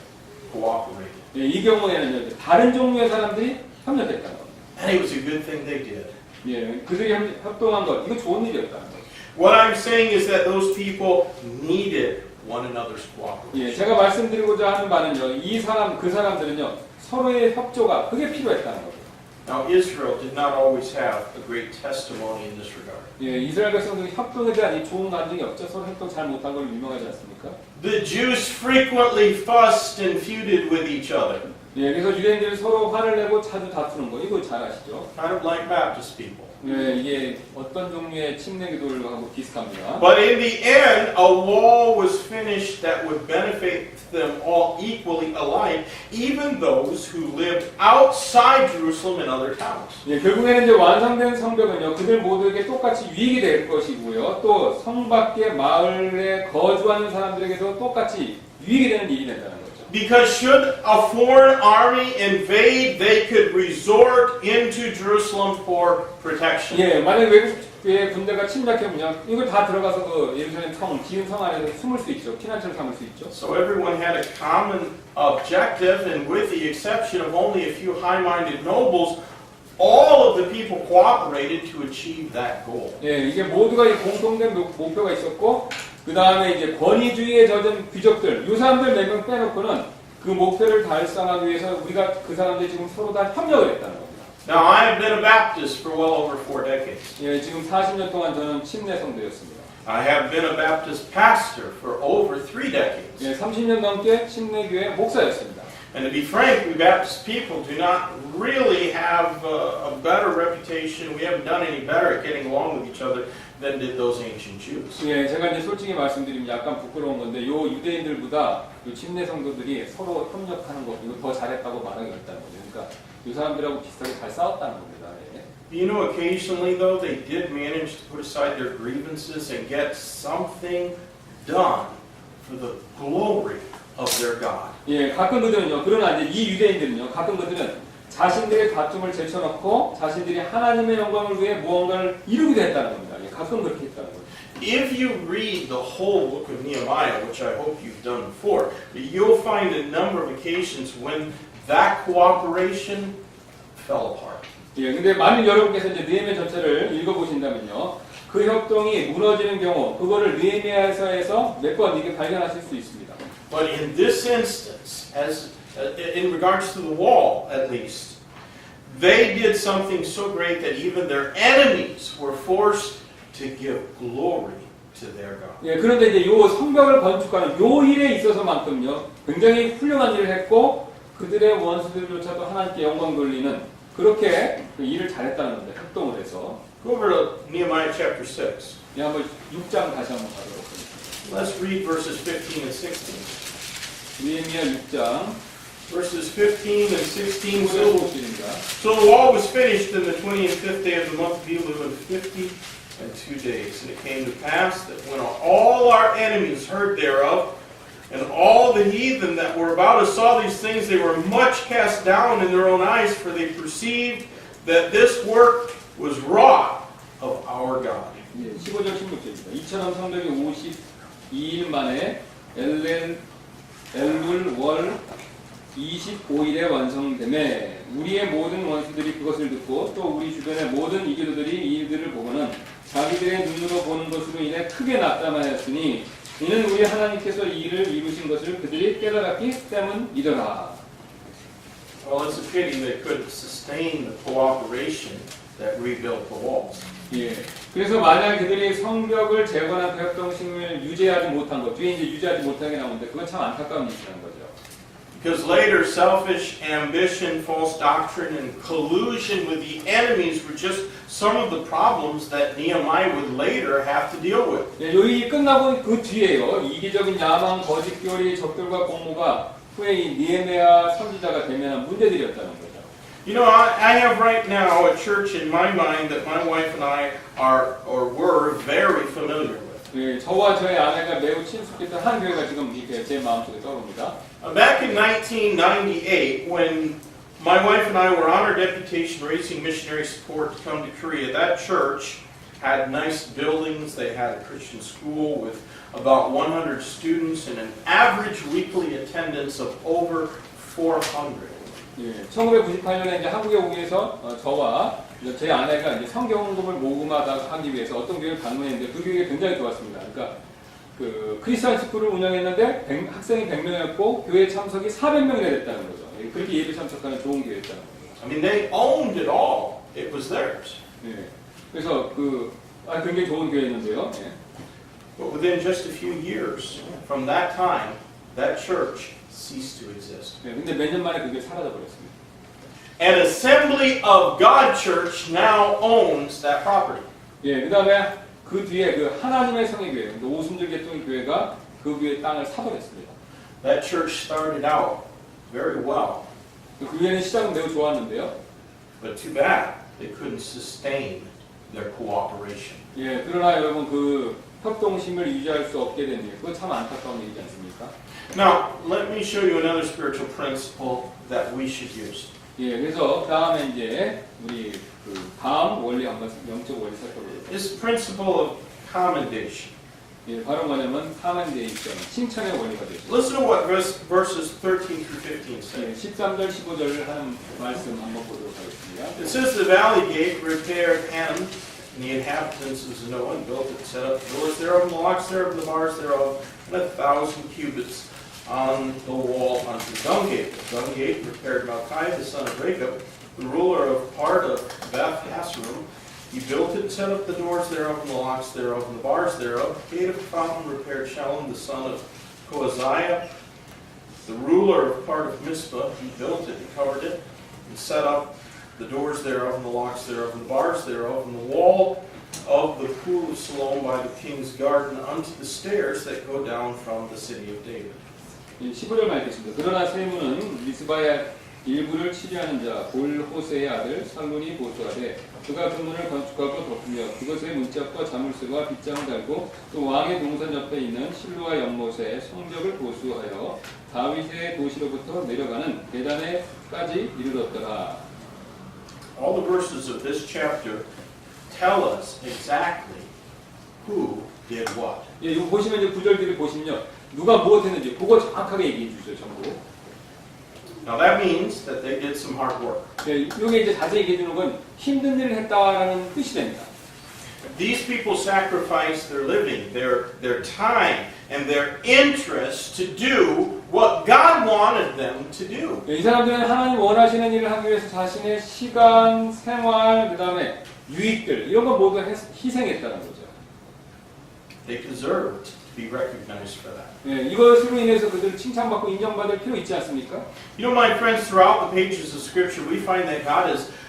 cooperated. 예, 이 경우에는 다른 종류의 사람들이 협력했다는 겁니다. And it was a good thing they did. 예, 그들이 협동한 것, 이거 좋은 일이었다는 거죠. What I'm saying is that those people needed one another's cooperation. 예, 제가 말씀드리고자 하는 바는요, 그 사람들은요, 서로의 협조가 그게 필요했다는 거죠. Now, Israel did not always have a great testimony in this regard. 예, 이스라엘 백성들이 협동에 대한 이 좋은 감정이 없죠. 서로 협동 잘 못한 걸로 유명하지 않습니까? The Jews frequently fussed and feuded with each other, 예, 그래서 유대인들이 서로 화를 내고 자주 다투는 거, 이거 잘 아시죠? kind of like Baptist people. 예, 이게 어떤 종류의 침례 기도를 하고 비슷합니다. But in the end, a wall was finished that would benefit them all equally alike, even those who lived outside Jerusalem and other towns. 예, 결국에는 이제 완성된 성벽은요, 그들 모두에게 똑같이 유익이 될 것이고요, 또 성 밖의 마을에 거주하는 사람들에게도 똑같이 유익이 되는 일이 된다는 거죠. Because should a foreign army invade, they could resort into Jerusalem for protection. 예, 만약 외국의 군대가 침략해오면 이걸 다 들어가서 그 예루살렘 성, 지은 성 안에서 숨을 수 있죠. 피난처를 삼을 수 있죠. So everyone had a common objective, and with the exception of only a few high-minded nobles, all of the people cooperated to achieve that goal. 예, 이게 모두가 이 공통된 목표가 있었고, 그 다음에 이제 권위주의에 젖은 귀족들, 이 사람들 4명 빼놓고는 그 목표를 달성하기 위해서 우리가 그 사람들이 지금 서로 다 협력을 했다는 겁니다. Now, I have been a Baptist for well over 4 decades. 예, 지금 40년 동안 저는 침례 성도였습니다. I have been a Baptist pastor for over 3 decades. 예, 30년 넘게 침례교회 목사였습니다. And to be frank, we Baptist people do not really have a better reputation. We haven't done any better at getting along with each other than did those ancient Jews. 예, 제가 이제 솔직히 말씀드리면 약간 부끄러운 건데, 요 유대인들보다 요 침례 성도들이 서로 협력하는 거, 이거 더 잘했다고 말하기 어렵다는 거죠. 그러니까 이 사람들하고 비슷하게 잘 싸웠다는 겁니다. 예. You know, occasionally though, they did manage to put aside their grievances and get something done for the glory of their God. 예, 가끔 그들은요, 그러나 이제 이 유대인들은요, 가끔 그들은 자신들의 다툼을 제쳐놓고 자신들이 하나님의 영광을 위해 무언가를 이루기도 했다는 겁니다. 예, 가끔 그렇게 했다는 거죠. If you read the whole book of Nehemiah, which I hope you've done before, you'll find a number of occasions when that cooperation fell apart. 예, 근데 만일 여러분께서 이제 느헤미야 전체를 읽어보신다면요, 그 협동이 무너지는 경우, 그거를 느헤미야서에서 몇 번 이게 발견하실 수 있습니다. But in this instance, as in regards to the wall at least, they did something so great that even their enemies were forced to give glory to their God. 예, 그런데 이제 요 성벽을 건축하는 요 일에 있어서만큼요, 굉장히 훌륭한 일을 했고, 그들의 원수들조차도 하나님께 영광 돌리는 그렇게 그 일을 잘했다는 겁니다. 협동을 해서. Go over to Nehemiah chapter 6. 예, 한번 6장 다시 한번 가도록 하겠습니다. Let's read verses 15 and 16. 느헤미야 6장 Verses 15 and 16. 15절입니다. So the wall was finished in the 25th day of the month of Elul in 52 days. And it came to pass that when all our enemies heard thereof, and all the heathen that were about us saw these things, they were much cast down in their own eyes, for they perceived that this work was wrought of our God. 예, 15절 16절입니다. 이처럼 성벽이 52일 만에 엘룰 월 25일에 완성되매 우리의 모든 원수들이 그것을 듣고 또 우리 주변의 모든 이교도들이 이 일들을 보고는 자기들의 눈으로 보는 것으로 인해 크게 낙담하였으니 이는 우리 하나님께서 이 일을 이루신 것을 그들이 깨달았기 때문이더라. Well, it's a pity they couldn't sustain the cooperation that rebuilt the walls. 예. 그래서 만약 그들이 성벽을 재건한 그 협동심을 유지하지 못한 것, 뒤에 이제 유지하지 못하게 나오는데 그건 참 안타까운 일이라는 거죠. Because later, selfish ambition, false doctrine, and collusion with the enemies were just some of the problems that Nehemiah would later have to deal with. 예, 여기 끝나고 그 뒤에요. 이기적인 야망, 거짓교리, 적들과 공모가 후에 이 느헤미야 선지자가 대면한 문제들이었다는 거죠. You know, I have right now a church in my mind that my wife and I are or were very familiar with. 예, 저와 저의 아내가 매우 친숙했던 한 교회가 지금 이렇게 제 마음속에 떠오릅니다. Back in 1998, when my wife and I were on our deputation raising missionary support to come to Korea, that church had nice buildings. They had a Christian school with about 100 students and an average weekly attendance of over 400. 예, 1998년에 이제 한국에 오기 위해서 저와 제 아내가 이제 성경공부를 모금하기 위해서 어떤 교회를 방문했는데 그 교회가 굉장히 좋았습니다. 그러니까 그 크리스천 스쿨을 운영했는데 학생이 100명이었고 교회 참석이 400명이나 됐다는 거죠. 예, 그렇게 예배 참석하는 좋은 교회였다는 거죠. I mean, they owned it all. It was theirs. 예, 그래서 굉장히 좋은 교회였는데요. 예. But within just a few years from that time, that church ceased to exist. 예, 근데 몇 년 만에 그게 사라져 버렸습니다. An Assembly of God Church now owns that property. 예, 그다음에 그 뒤에 그 하나님의 성의 교회, 오순절 계통의 교회가 그 교회 땅을 사버렸습니다. That church started out very well, 그 교회는 시작은 매우 좋았는데요. but too bad they couldn't sustain their cooperation. 예, 그러나 여러분 그 협동심을 유지할 수 없게 된 일, 그거 참 안타까운 일이지 않습니까? Now, let me show you another spiritual principle that we should use. 예, 그래서 다음에 이제 우리 그 다음 원리 한번 영적 원리 살펴보겠습니다. This principle of commendation. 예, 바로 뭐냐면 commendation, 칭찬의 원리가 되죠. Listen to what verses 13 through 15 say. 예, 13절, 15절을 하는 말씀 한번 보도록 하겠습니다. It says the valley gate repaired Hanam, and the inhabitants of Zanoah, and built it, set up the doors thereof, and the locks thereof, and the bars thereof, and 1,000 cubits on the wall unto the dung gate. The dung gate repaired Malchiah, the son of Rechab, the ruler of part of Beth Hasserum. He built it and set up the doors thereof, and the locks thereof, and the bars thereof. The gate of the fountain repaired Shallum, the son of Kohaziah, the ruler of part of Mizpah. He built it and covered it, and set up the doors thereof, and the locks thereof, and the bars thereof, and the wall of the pool of Siloam by the king's garden unto the stairs that go down from the city of David. 15절 말겠습니다. 그러나 세무는 미스바의 일부를 치료하는 자 볼호세의 아들 살론이 보수하되 그가 그 문을 건축하고 덮으며 그것의 문짝과 자물쇠와 빗장을 달고 또 왕의 동산 옆에 있는 실로와 연못의 성벽을 보수하여 다윗의 도시로부터 내려가는 계단에까지 이르렀더라. All the verses of this chapter tell us exactly who did what. 예, 이거 보시면 이제 구절들을 보시면요. 누가 무엇했는지 그거 정확하게 얘기해 주죠, 전부. Now that means that they did some hard work. 예, 이게 이제 자세히 얘기해 주는 건 힘든 일을 했다라는 뜻이 됩니다. These people sacrificed their living, their time, and their interest to do what God wanted them to do. 이 사람들은 하나님 원하시는 일을 하기 위해서 자신의 시간, 생활, 그 다음에 유익들 이런 거 모두 희생했다는 거죠. They deserved to be recognized for that. 예, 이것으로 인해서 그들을 칭찬받고 인정받을 필요 있지 않습니까? You know, my friends, throughout the pages of Scripture, we find that God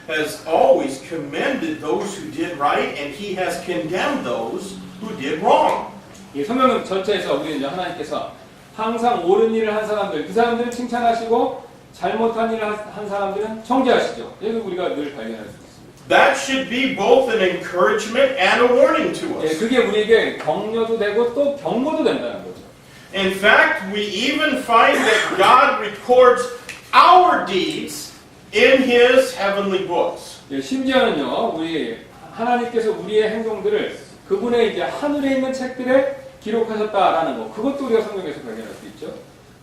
has always commended those who did right, and He has condemned those who did wrong. 예, 성경 전체에서 우리 이제 하나님께서 항상 옳은 일을 한 사람들, 그 사람들을 칭찬하시고 잘못한 일을 한 사람들은 정죄하시죠. 이걸 우리가 늘 발견할 수 있습니다. That should be both an encouragement and a warning to 예, us. 그게 우리에게 격려도 되고 또 경고도 된다는 거죠. In fact, we even find that God records our deeds in His heavenly books. 예, 심지어는요, 우리 하나님께서 우리의 행동들을 그분의 이제 하늘에 있는 책들에 기록하셨다라는 거, 그것도 우리가 성경에서 발견할 수 있죠.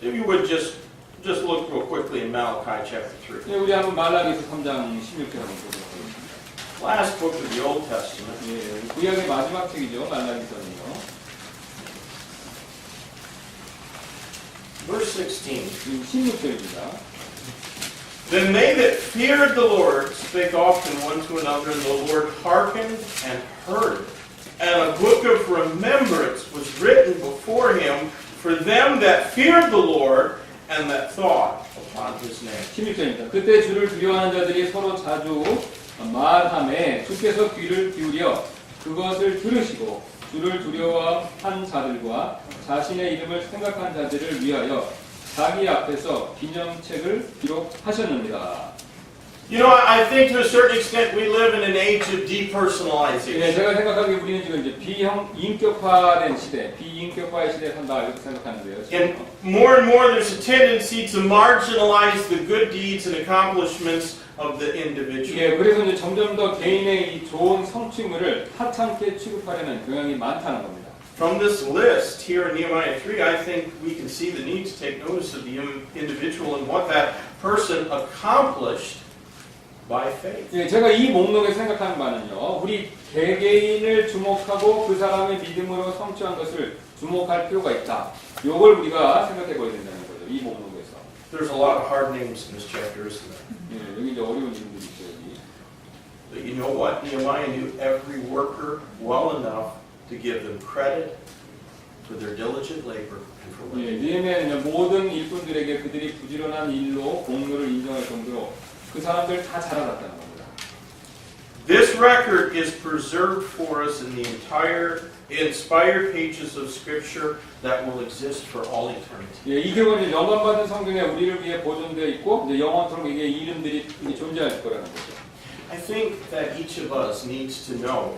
If you would just look real quickly in Malachi chapter 3. 예, 우리 한번 말라기서 3장 16절 한번 보도록 하겠습니다. Last book of the Old Testament. 예, 구약의 마지막 책이죠, 말라기서는요. Verse 16. 16절입니다. Then they that feared the Lord spake often one to another, and the Lord hearkened and heard. And a book of remembrance was written before him for them that feared the Lord and that thought upon his name. 16절입니다. 그때 주를 두려워하는 자들이 서로 자주 말하매 주께서 귀를 기울여 그것을 들으시고 주를 두려워한 자들과 자신의 이름을 생각한 자들을 위하여 자기 앞에서 기념책을 기록하셨느니라. You know, I think to a certain extent we live in an age of 예, depersonalization. 제가 생각하기에 우리는 지금 이제 비인격화된 시대, 비인격화의 시대에 산다 이렇게 생각하는데요. And more there's a tendency to marginalize the good deeds and accomplishments of the individual. 예, 그래서 이제 점점 더 개인의 이 좋은 성취물을 하찮게 취급하려는 경향이 많다는 겁니다. From this list here in Nehemiah 3, I think we can see the need to take notice of the individual and what that person accomplished by faith. 예, 제가 이 목록에 생각하는 바는요, 우리 개개인을 주목하고 그 사람의 믿음으로 성취한 것을 주목할 필요가 있다. 이걸 우리가 생각해 봐야 된다는 거죠. 이 목록에서. There's a lot of hard names in this chapter, isn't there? 예, 여기 이제 어려운 이름들이 있죠. 여기. But you know what? Nehemiah knew every worker well enough to give them credit for their diligent labor and for what 예, they did. 느헤미야는 모든 일꾼들에게 그들이 부지런한 일로 공로를 인정할 정도로 그 사람들 다 잘 알았다는 겁니다. This record is preserved for us in the entire inspired pages of Scripture that will exist for all eternity. 예, 이 기록은 영감받은 성경에 우리를 위해 보존되어 있고 이제 영원토록 이게 이름들이 존재할 거라는 거죠. I think that each of us needs to know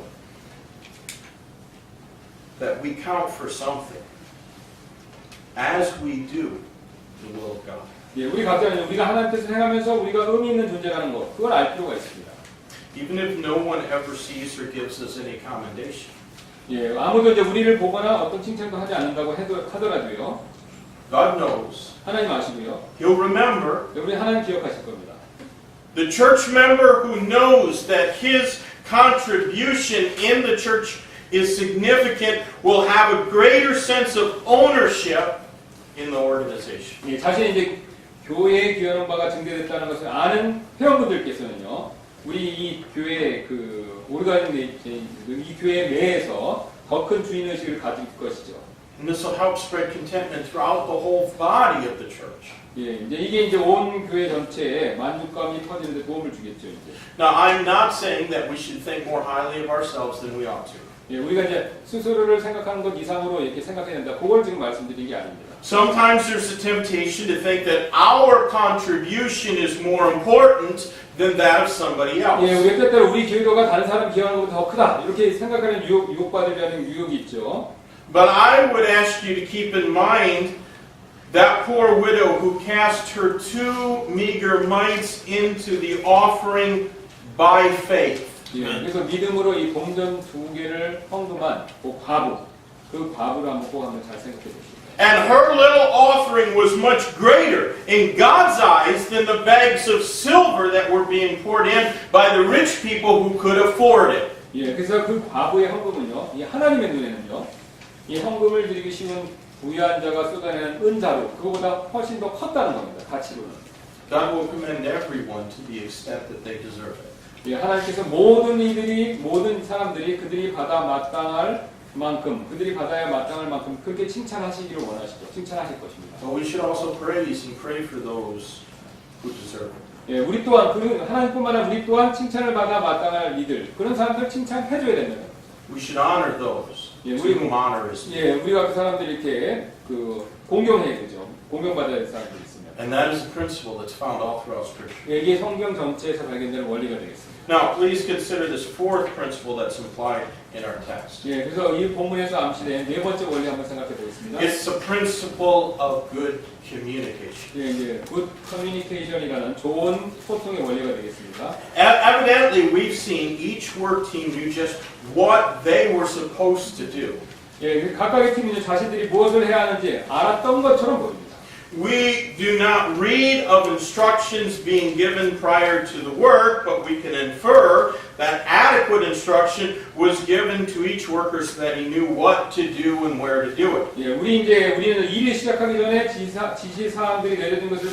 that we count for something as we do the will of God. 예, 우리 각자는 우리가 하나님 뜻을 행하면서 우리가 의미 있는 존재라는 것, 그걸 알 필요가 있습니다. Even if no one ever sees or gives us any commendation. 예, 아무도 이제 우리를 보거나 어떤 칭찬도 하지 않는다고 하더라도요, God knows. 하나님 아시고요, He'll remember. 우리 하나님 기억하실 겁니다. The church member who knows that his contribution in the church is significant will have a greater sense of ownership in the organization. 예, 자신이 이제 교회에 기여하는 바가 증대됐다는 것을 아는 회원분들께서는요, 우리 이 교회 우리가 있는 이 교회 내에서 더 큰 주인 의식을 가질 것이죠. And this will help spread contentment throughout the whole body of the church. 예, 이제 이게 온 교회 전체에 만족감이 터지는데 도움을 주겠죠, 이제. Now, I'm not saying that we should think more highly of ourselves than we ought to. 예, 우리가 이제 스스로를 생각하는 것 이상으로 이렇게 생각해야 된다. 그걸 지금 말씀드린 게 아닙니다. Sometimes there's a temptation to think that our contribution is more important than that of somebody else. 예, 우리 때때로 우리 기여도가 다른 사람 기여하는 것보다 더 크다. 이렇게 생각하는 유혹받으려는 유혹이 있죠. But I would ask you to keep in mind that poor widow who cast her 2 meager mites into the offering by faith. 예, 그래서 믿음으로 이 봉전 2개를 헌금한 그 과부를 한번 꼭 한번 잘 생각해 보시죠. And her little offering was much greater in God's eyes than the bags of silver that were being poured in by the rich people who could afford it. 예, 그래서 그 과부의 헌금은요, 이 하나님의 눈에는요, 이 헌금을 드리기 쉬운 부유한 자가 쏟아내는 은자로 그거보다 훨씬 더 컸다는 겁니다. 가치로는. God will commend everyone to the extent that they deserve it. 예, 하나님께서 모든 사람들이 그들이 받아 마땅할 만큼, 그들이 받아야 마땅할 만큼 그렇게 칭찬하시기를 원하시죠. 칭찬하실 것입니다. But we should also praise and pray for those who deserve it. 예, 우리 또한 하나님뿐만 아니라 우리 또한 칭찬을 받아 마땅할 이들 그런 사람들 칭찬해줘야 된다는 거죠. We should honor those 예, to whom honor is due. 예, 우리가 그 사람들 이렇게 공경해야 되죠. 공경받아야 될 사람들이 있으면. And that is a principle that's found all throughout Scripture. 예, 이게 성경 전체에서 발견되는 원리가 되겠습니다. Now, please consider this fourth principle that's implied in our text. 예, 그래서 이 본문에서 암시된 네 번째 원리 한번 생각해 보겠습니다. It's the principle of good communication. 예, 이제 굿 커뮤니케이션이라는 좋은 소통의 원리가 되겠습니다. Evidently, we've seen each work team do just what they were supposed to do. 예, 각각의 팀이 자신들이 무엇을 해야 하는지 알았던 것처럼 보입니다. We do not read of instructions being given prior to the work, but we can infer that adequate instruction was given to each worker so that he knew what to do and where to do it. 예, 우리는 일을 시작하기 전에 지시 사항들이 내려진 것을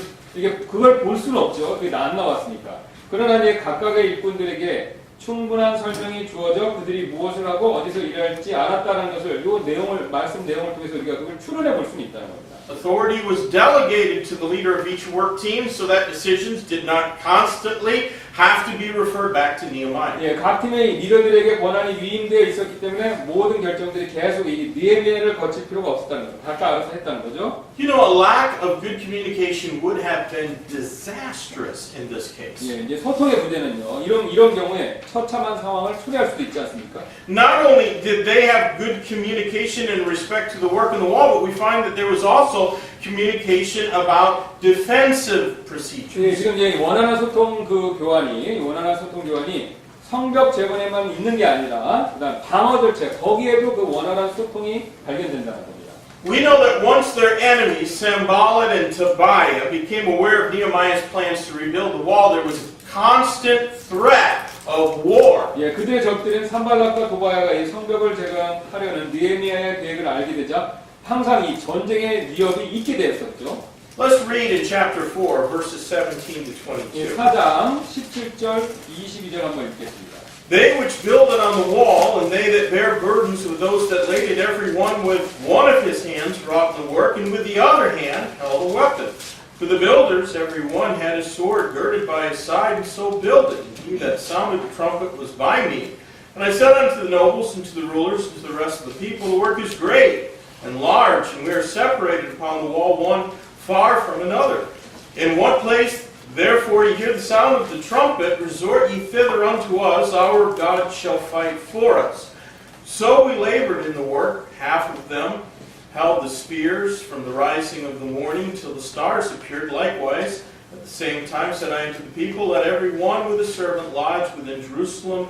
그걸 볼 수는 없죠. 그게 안 나왔으니까. 그러나 이제 각각의 일꾼들에게 충분한 설명이 주어져 그들이 무엇을 하고 어디서 일할지 알았다는 것을 말씀 내용을 통해서 우리가 그걸 추론해 볼 수는 있다는 겁니다. Authority was delegated to the leader of each work team so that decisions did not constantly have to be referred back to Nehemiah. 예, 각 팀의 리더들에게 권한이 위임되어 있었기 때문에 모든 결정들이 계속 이 느헤미야를 거칠 필요가 없었다는 거죠. 각각 알아서 했다는 거죠. You know, a lack of good communication would have been disastrous in this case. 예, 이제 소통의 부재는요. 이런 경우에 처참한 상황을 초래할 수도 있지 않습니까? Not only did they have good communication in respect to the work on the wall, but we find that there was also communication about defensive 예, procedures. 지금 이제 원활한 소통 교환이 성벽 재건에만 있는 게 아니라 그다음 방어 절차 거기에도 그 원활한 소통이 발견된다는 겁니다. We know that once their enemies, Sanballat and Tobiah, became aware of Nehemiah's plans to rebuild the wall, there was a constant threat of war. 예, 그들의 적들은 산발락과 도바야가 이 성벽을 재건하려는 느헤미야의 계획을 알게 되자 항상 이 전쟁의 위협이 있게 되었었죠. Let's read in chapter 4, verses 17 to 예, 22. 4장 17절 22절 한번 읽겠습니다. They which build it on the wall, and they that bear burdens with those that laid it, every one with one of his hands wrought the work, and with the other hand held a weapon. For the builders, every one had his sword girded by his side, and so builded. And he that sounded the trumpet was by me. And I said unto the nobles, and to the rulers, and to the rest of the people, the work is great and large, and we are separated upon the wall one far from another. In what place therefore ye hear the sound of the trumpet, resort ye thither unto us, our God shall fight for us. So we labored in the work, half of them held the spears from the rising of the morning till the stars appeared. Likewise, at the same time said I unto the people, let every one with a servant lodge within Jerusalem,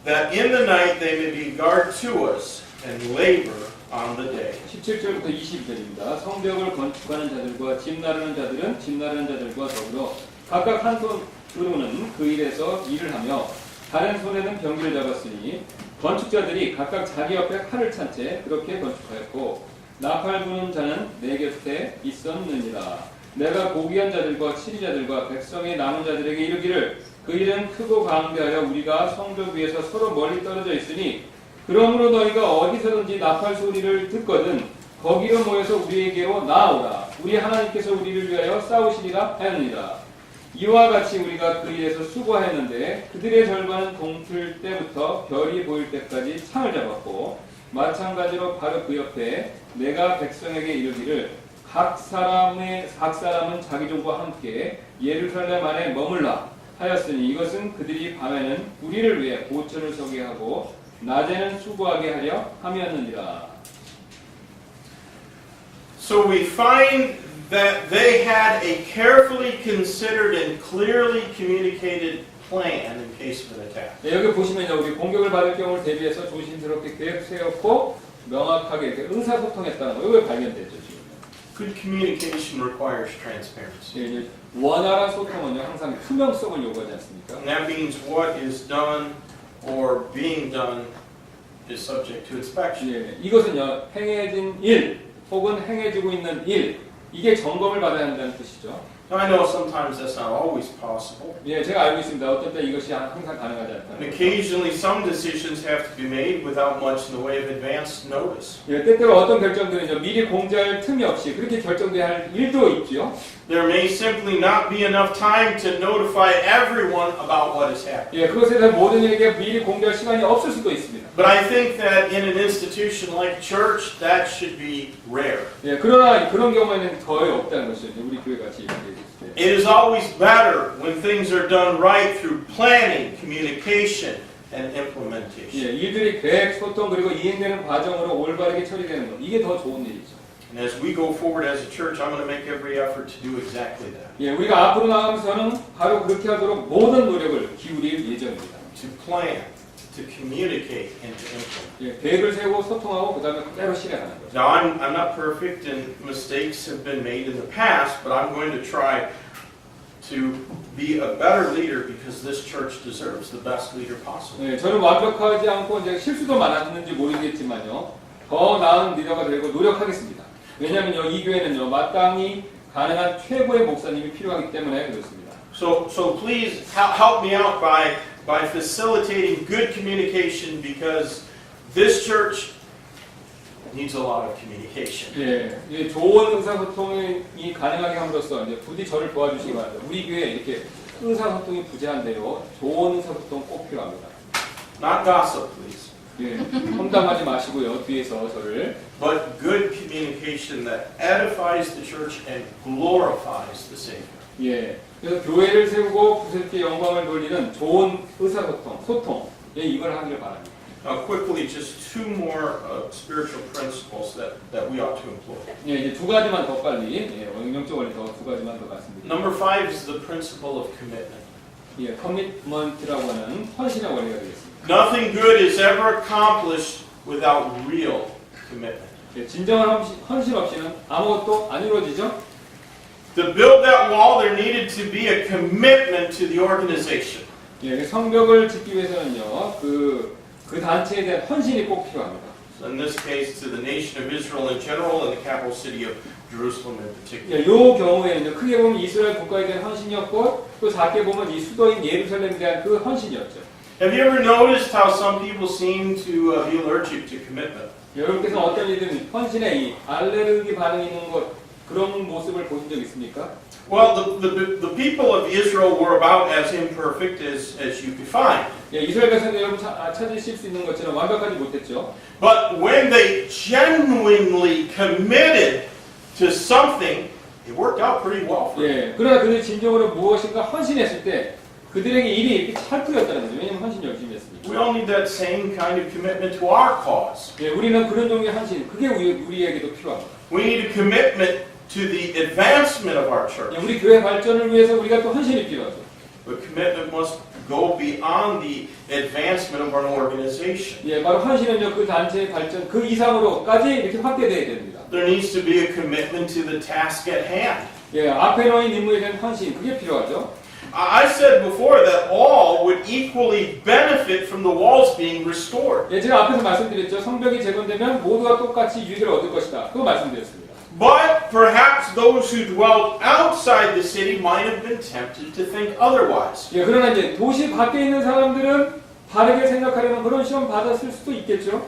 that in the night they may be guard to us, and labor on the day. 17절부터 20절입니다. 성벽을 건축하는 자들과 집 나르는 자들은 집 나르는 자들과 더불어 각각 한 손으로는 그 일에서 일을 하며 다른 손에는 병기를 잡았으니 건축자들이 각각 자기 옆에 칼을 찬 채 그렇게 건축하였고 나팔 부는 자는 내 곁에 있었느니라. 내가 고귀한 자들과 치리자들과 백성의 남은 자들에게 이르기를 그 일은 크고 강대하여 우리가 성벽 위에서 서로 멀리 떨어져 있으니 그러므로 너희가 어디서든지 나팔 소리를 듣거든 거기로 모여서 우리에게로 나아오라. 우리 하나님께서 우리를 위하여 싸우시리라 하였느니라. 이와 같이 우리가 그 일에서 수고하였는데 그들의 절반은 동틀 때부터 별이 보일 때까지 창을 잡았고 마찬가지로 바로 그 옆에 내가 백성에게 이르기를 각 사람은 자기 종과 함께 예루살렘 안에 머물라 하였으니 이것은 그들이 밤에는 우리를 위해 보초를 서게 하고 낮에는 수고하게 하려 함이었느니라. So we find that they had a carefully considered and clearly communicated plan in case of an attack. 네, 여기 보시면요, 우리 공격을 받을 경우를 대비해서 조심스럽게 계획 세웠고 명확하게 이렇게 의사소통했다는 거 이거 발견됐죠 지금. Good communication requires transparency. 예, 이제 원활한 소통은요 항상 투명성을 요구하지 않습니까? And that means what is done or being done is subject to inspection. 예, 이것은요 행해진 일 혹은 행해지고 있는 일 이게 점검을 받아야 한다는 뜻이죠. Now I know sometimes that's not always possible. 예, 제가 알고 있습니다. 어떤 때 이것이 항상 가능하지 And 않다는 거죠. occasionally some decisions have to be made without much in the way of advance notice. 예, 때때로 어떤 결정들은요 미리 공지할 틈이 없이 그렇게 결정돼야 할 일도 있죠. There may simply not be enough time to notify everyone about what has happened. 예, 그것에 대한 모든 일에게 미리 공개할 시간이 없을 수도 있습니다. But I think that in an institution like church, that should be rare. 예, 그러나 그런 경우에는 거의 없다는 것이죠. 우리 교회 같이 이렇게 있을 때. It is always better when things are done right through planning, communication, and implementation. 예, 일들이 계획, 소통 그리고 이행되는 과정으로 올바르게 처리되는 것 이게 더 좋은 일이죠. And as we go forward as a church, I'm going to make every effort to do exactly that. 예, 우리가 앞으로 나가면서는 바로 그렇게 하도록 모든 노력을 기울일 예정입니다. To plan, to communicate, and to implement. 예, 계획을 세우고 소통하고 그 다음에 그대로 실행하는 거죠. Now, I'm not perfect, and mistakes have been made in the past, but I'm going to try to be a better leader because this church deserves the best leader possible. 예, 저는 완벽하지 않고 이제 실수도 많았는지 모르겠지만요, 더 나은 리더가 되고 노력하겠습니다. 왜냐하면요, 이 교회는요, 마땅히 가능한 최고의 목사님이 필요하기 때문에 그렇습니다. So please help me out by facilitating good communication because this church needs a lot of communication. 예, 예, 좋은 의사소통이 가능하게 함으로써 이제 부디 저를 도와주시기 바랍니다. 우리 교회 이렇게 의사소통이 부재한데요. 좋은 의사소통 꼭 필요합니다. Not gossip, please. 예, 험담하지 마시고요. 뒤에서 저를. But good communication that edifies the church and glorifies the Savior. 예, 그래서 교회를 세우고 구세주께 영광을 돌리는 좋은 의사소통, 소통. 예, 이걸 하기를 바랍니다. Now, quickly, just two more spiritual principles that we ought to employ. 예, 이제 두 가지만 더 빨리, 예, 영적 원리 더 두 가지만 더 말씀드립니다. Number 5 is the principle of commitment. 예, 커미트먼트라고 하는 헌신의 원리가 되겠습니다. Nothing good is ever accomplished without real commitment. 예, 진정한 헌신 없이는 아무것도 안 이루어지죠. To build that wall, there needed to be a commitment to the organization. 예, 성벽을 짓기 위해서는요, 그 단체에 대한 헌신이 꼭 필요합니다. So in this case, to the nation of Israel in general and the capital city of Jerusalem in particular. 예, 요 경우에는 크게 보면 이스라엘 국가에 대한 헌신이었고, 또 작게 보면 이 수도인 예루살렘에 대한 그 헌신이었죠. Have you ever noticed how some people seem to be allergic to commitment? 여러분께서 어떤 이들은 헌신에 이 알레르기 반응이 있는 것, 그런 모습을 보신 적 있습니까? Well, the people of Israel were about as imperfect as you could find. 예, 이스라엘 백성들 여러분 찾으실 수 있는 것처럼 완벽하지 못했죠. But when they genuinely committed to something, it worked out pretty well for them. 예, 그러나 그들이 진정으로 무엇인가 헌신했을 때 그들에게 일이 이렇게 잘 풀렸다는 거죠. 왜냐하면 헌신 열심히 했으니까. We all need that same kind of commitment to our cause. 예, 우리는 그런 종류의 헌신, 그게 우리에게도 필요합니다. We need a commitment to the advancement of our church. 예, 우리 교회 발전을 위해서 우리가 또 헌신이 필요하죠. But commitment must go beyond the advancement of our organization. 예, 바로 헌신은요, 그 단체의 발전, 그 이상으로까지 이렇게 확대되어야 됩니다. There needs to be a commitment to the task at hand. 예, 앞에 놓인 임무에 대한 헌신, 그게 필요하죠. I said before that all would equally benefit from the walls being restored. 예, 제가 앞에서 말씀드렸죠. 성벽이 재건되면 모두가 똑같이 유익을 얻을 것이다. 그거 말씀드렸습니다. But perhaps those who dwelt outside the city might have been tempted to think otherwise. 예, 그러나 이제 도시 밖에 있는 사람들은 바르게 생각하려는 그런 시험 받았을 수도 있겠죠.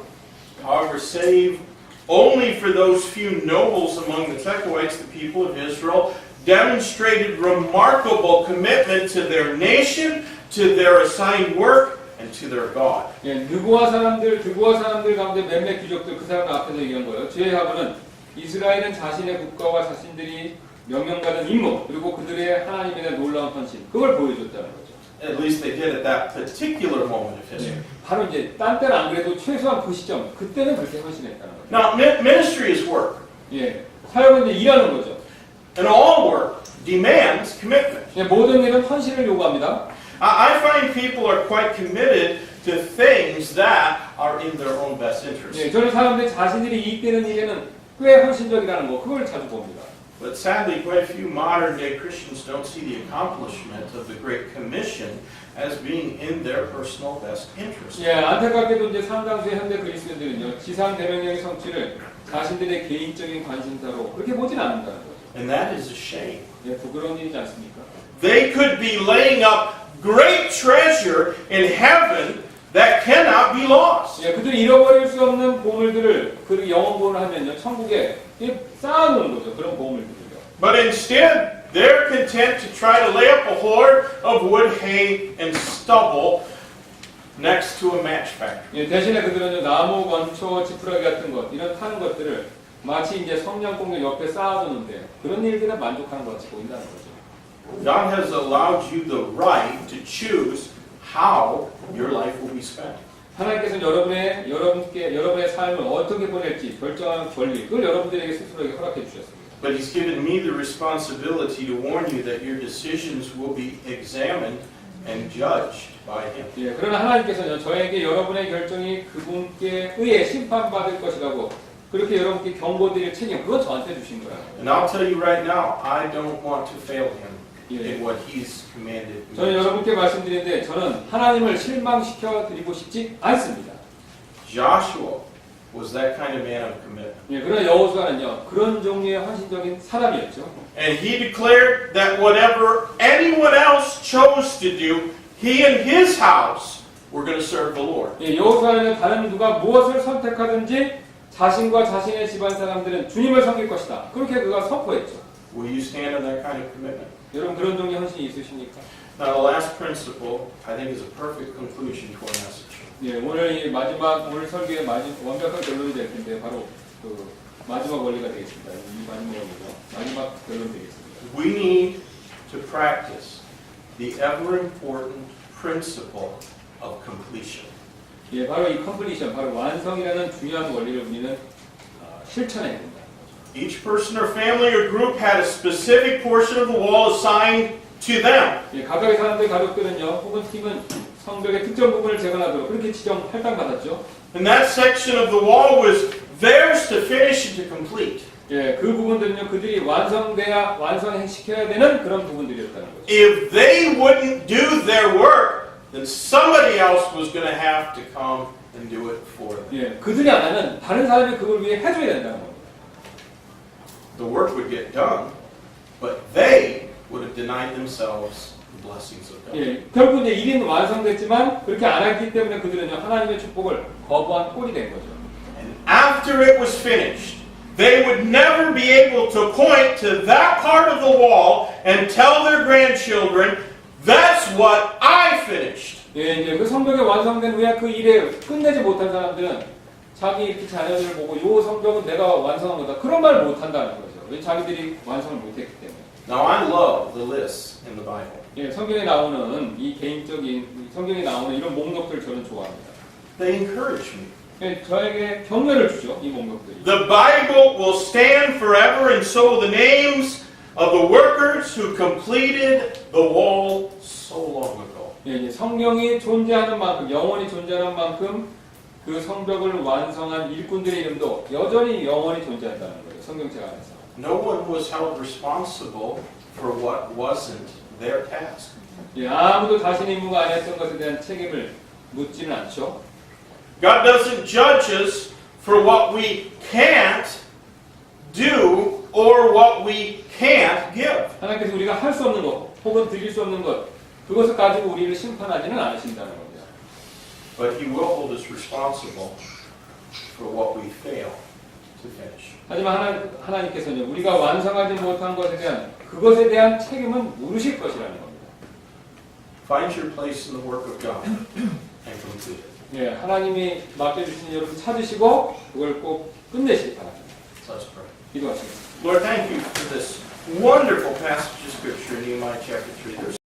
However, save only for those few nobles among the Tekoites, the people of Israel, demonstrated remarkable commitment to their nation, to their assigned work, and to their God. 예, 느고아 사람들 가운데 몇몇 귀족들 그 사람 앞에서 얘기한 거예요. 죄하고는 이스라엘은 자신의 국가와 자신들이 명령받은 임무 그리고 그들의 하나님에 대한 놀라운 헌신 그걸 보여줬다는 거죠. At least they did at that particular moment of history. 예, 바로 이제 딴 때는 안 그래도 최소한 그 시점 그때는 그렇게 헌신했다는 거죠. Now, ministry is work, 예, 사역은 이제 일하는 거죠. and all work demands commitment. 예, 모든 일은 헌신을 요구합니다. I find people are quite committed to things that are in their own best interest. 예, 저는 사람들이 자신들이 이익되는 일에는 꽤 헌신적이라는 거 그걸 자주 봅니다. But sadly, quite a few modern day Christians don't see the accomplishment of the Great Commission as being in their personal best interest. 예, 안타깝게도 이제 상당수의 현대 그리스도인들은요 지상 대명령의 성취를 자신들의 개인적인 관심사로 그렇게 보진 않는다는 거죠. And that is a shame. 예, 부끄러운 일이지 않습니까? They could be laying up great treasure in heaven that cannot be lost. 예, 그들이 잃어버릴 수 없는 보물들을 그 영원본을 하면요 천국에 쌓아놓은 거죠. 그런 보물들을요. But instead, they're content to try to lay up a hoard of wood, hay, and stubble next to a match factory. 예, 대신에 그들은 나무, 건초, 지푸라기 같은 것 이런 타는 것들을 마치 이제 성냥 공격 옆에 쌓아두는데 그런 일들에 만족하는 것 같이 보인다는 거죠. God has allowed you the right to choose how your life will be spent. 하나님께서는 여러분의 삶을 어떻게 보낼지 결정하는 권리 그걸 여러분들에게 스스로에게 허락해 주셨습니다. But He's given me the responsibility to warn you that your decisions will be examined and judged by Him. 예, 그러나 하나님께서는 저에게 여러분의 결정이 그분께 의해 심판받을 것이라고 그렇게 여러분께 경고드릴 책임 그건 저한테 주신 거라고. And I'll tell you right now, I don't want to fail Him 예. in what He's commanded me. 저는 여러분께 말씀드리는데 저는 하나님을 실망시켜 드리고 싶지 않습니다. Joshua was that kind of man of commitment. 예, 그러나 여호수아는요 그런 종류의 헌신적인 사람이었죠. And he declared that whatever anyone else chose to do, he and his house were going to serve the Lord. 예, 여호수아는 다른 누가 무엇을 선택하든지 자신과 자신의 집안 사람들은 주님을 섬길 것이다. 그렇게 그가 선포했죠. Will you stand on that kind of commitment? 여러분 그런 종류의 헌신이 있으십니까? Now, the last principle, I think, is a perfect conclusion to our message. 예, 오늘 이 마지막 오늘 설교의 완벽한 결론이 될 텐데 바로 그 마지막 원리가 되겠습니다. 이 마지막 원리죠. 마지막 결론 되겠습니다. We need to practice the ever important principle of completion. 예, 바로 이 컴플리션, 바로 완성이라는 중요한 원리를 우리는 실천해야 된다. Each person or family or group had a specific portion of the wall assigned to them. 예, 각각의 사람들 가족들은요, 혹은 팀은 성벽의 특정 부분을 재건하도록 그렇게 지정 할당받았죠. And that section of the wall was theirs to finish and to complete. 예, 그 부분들은요, 그들이 완성시켜야 되는 그런 부분들이었다는 거죠. If they wouldn't do their work, then somebody else was going to have to come and do it for them. 예, 그들이 안 하면 다른 사람이 그걸 위해 해줘야 된다는 겁니다. The work would get done, but they would have denied themselves the blessings of God. 예, 결국 이제 일은 완성됐지만 그렇게 안 했기 때문에 그들은요, 하나님의 축복을 거부한 꼴이 된 거죠. And after it was finished, they would never be able to point to that part of the wall and tell their grandchildren, that's what I finished. 예, 이제 그 성벽이 완성된 후에 그 일에 끝내지 못한 사람들은 자기 이렇게 자녀들을 보고 요 성벽은 내가 완성한 거다. 그런 말 못 한다는 거죠. 왜 자기들이 완성을 못 했기 때문에. Now I love the lists in the Bible. 예, 성경에 나오는 이 개인적인 성경에 나오는 이런 목록들 저는 좋아합니다. They encourage me. 예, 저에게 격려를 주죠. 이 목록들이. The Bible will stand forever, and so the names of the workers who completed the wall so long ago. 예, 이제 성경이 존재하는 만큼 영원히 존재하는 만큼 그 성벽을 완성한 일꾼들의 이름도 여전히 영원히 존재한다는 거예요. 성경책 안에서. No one was held responsible for what wasn't their task. 예, 아무도 자신의 임무가 아니었던 것에 대한 책임을 묻지는 않죠. God doesn't judge us for what we can't do or what we can't give. 하나님께서 우리가 할 수 없는 것, 혹은 드릴 수 없는 것, 그것을 가지고 우리를 심판하지는 않으신다는 겁니다. But He will hold us responsible for what we fail to finish. 하지만 하나님께서는 우리가 완성하지 못한 것에 대한 그것에 대한 책임은 물으실 것이라는 겁니다. Find your place in the work of God and complete it. 예, 하나님이 맡겨주신 여러분 찾으시고 그걸 꼭 끝내시기 바랍니다. So let's pray. 기도하시겠습니다. Lord, thank you for this wonderful passage of Scripture in Nehemiah chapter 3. There's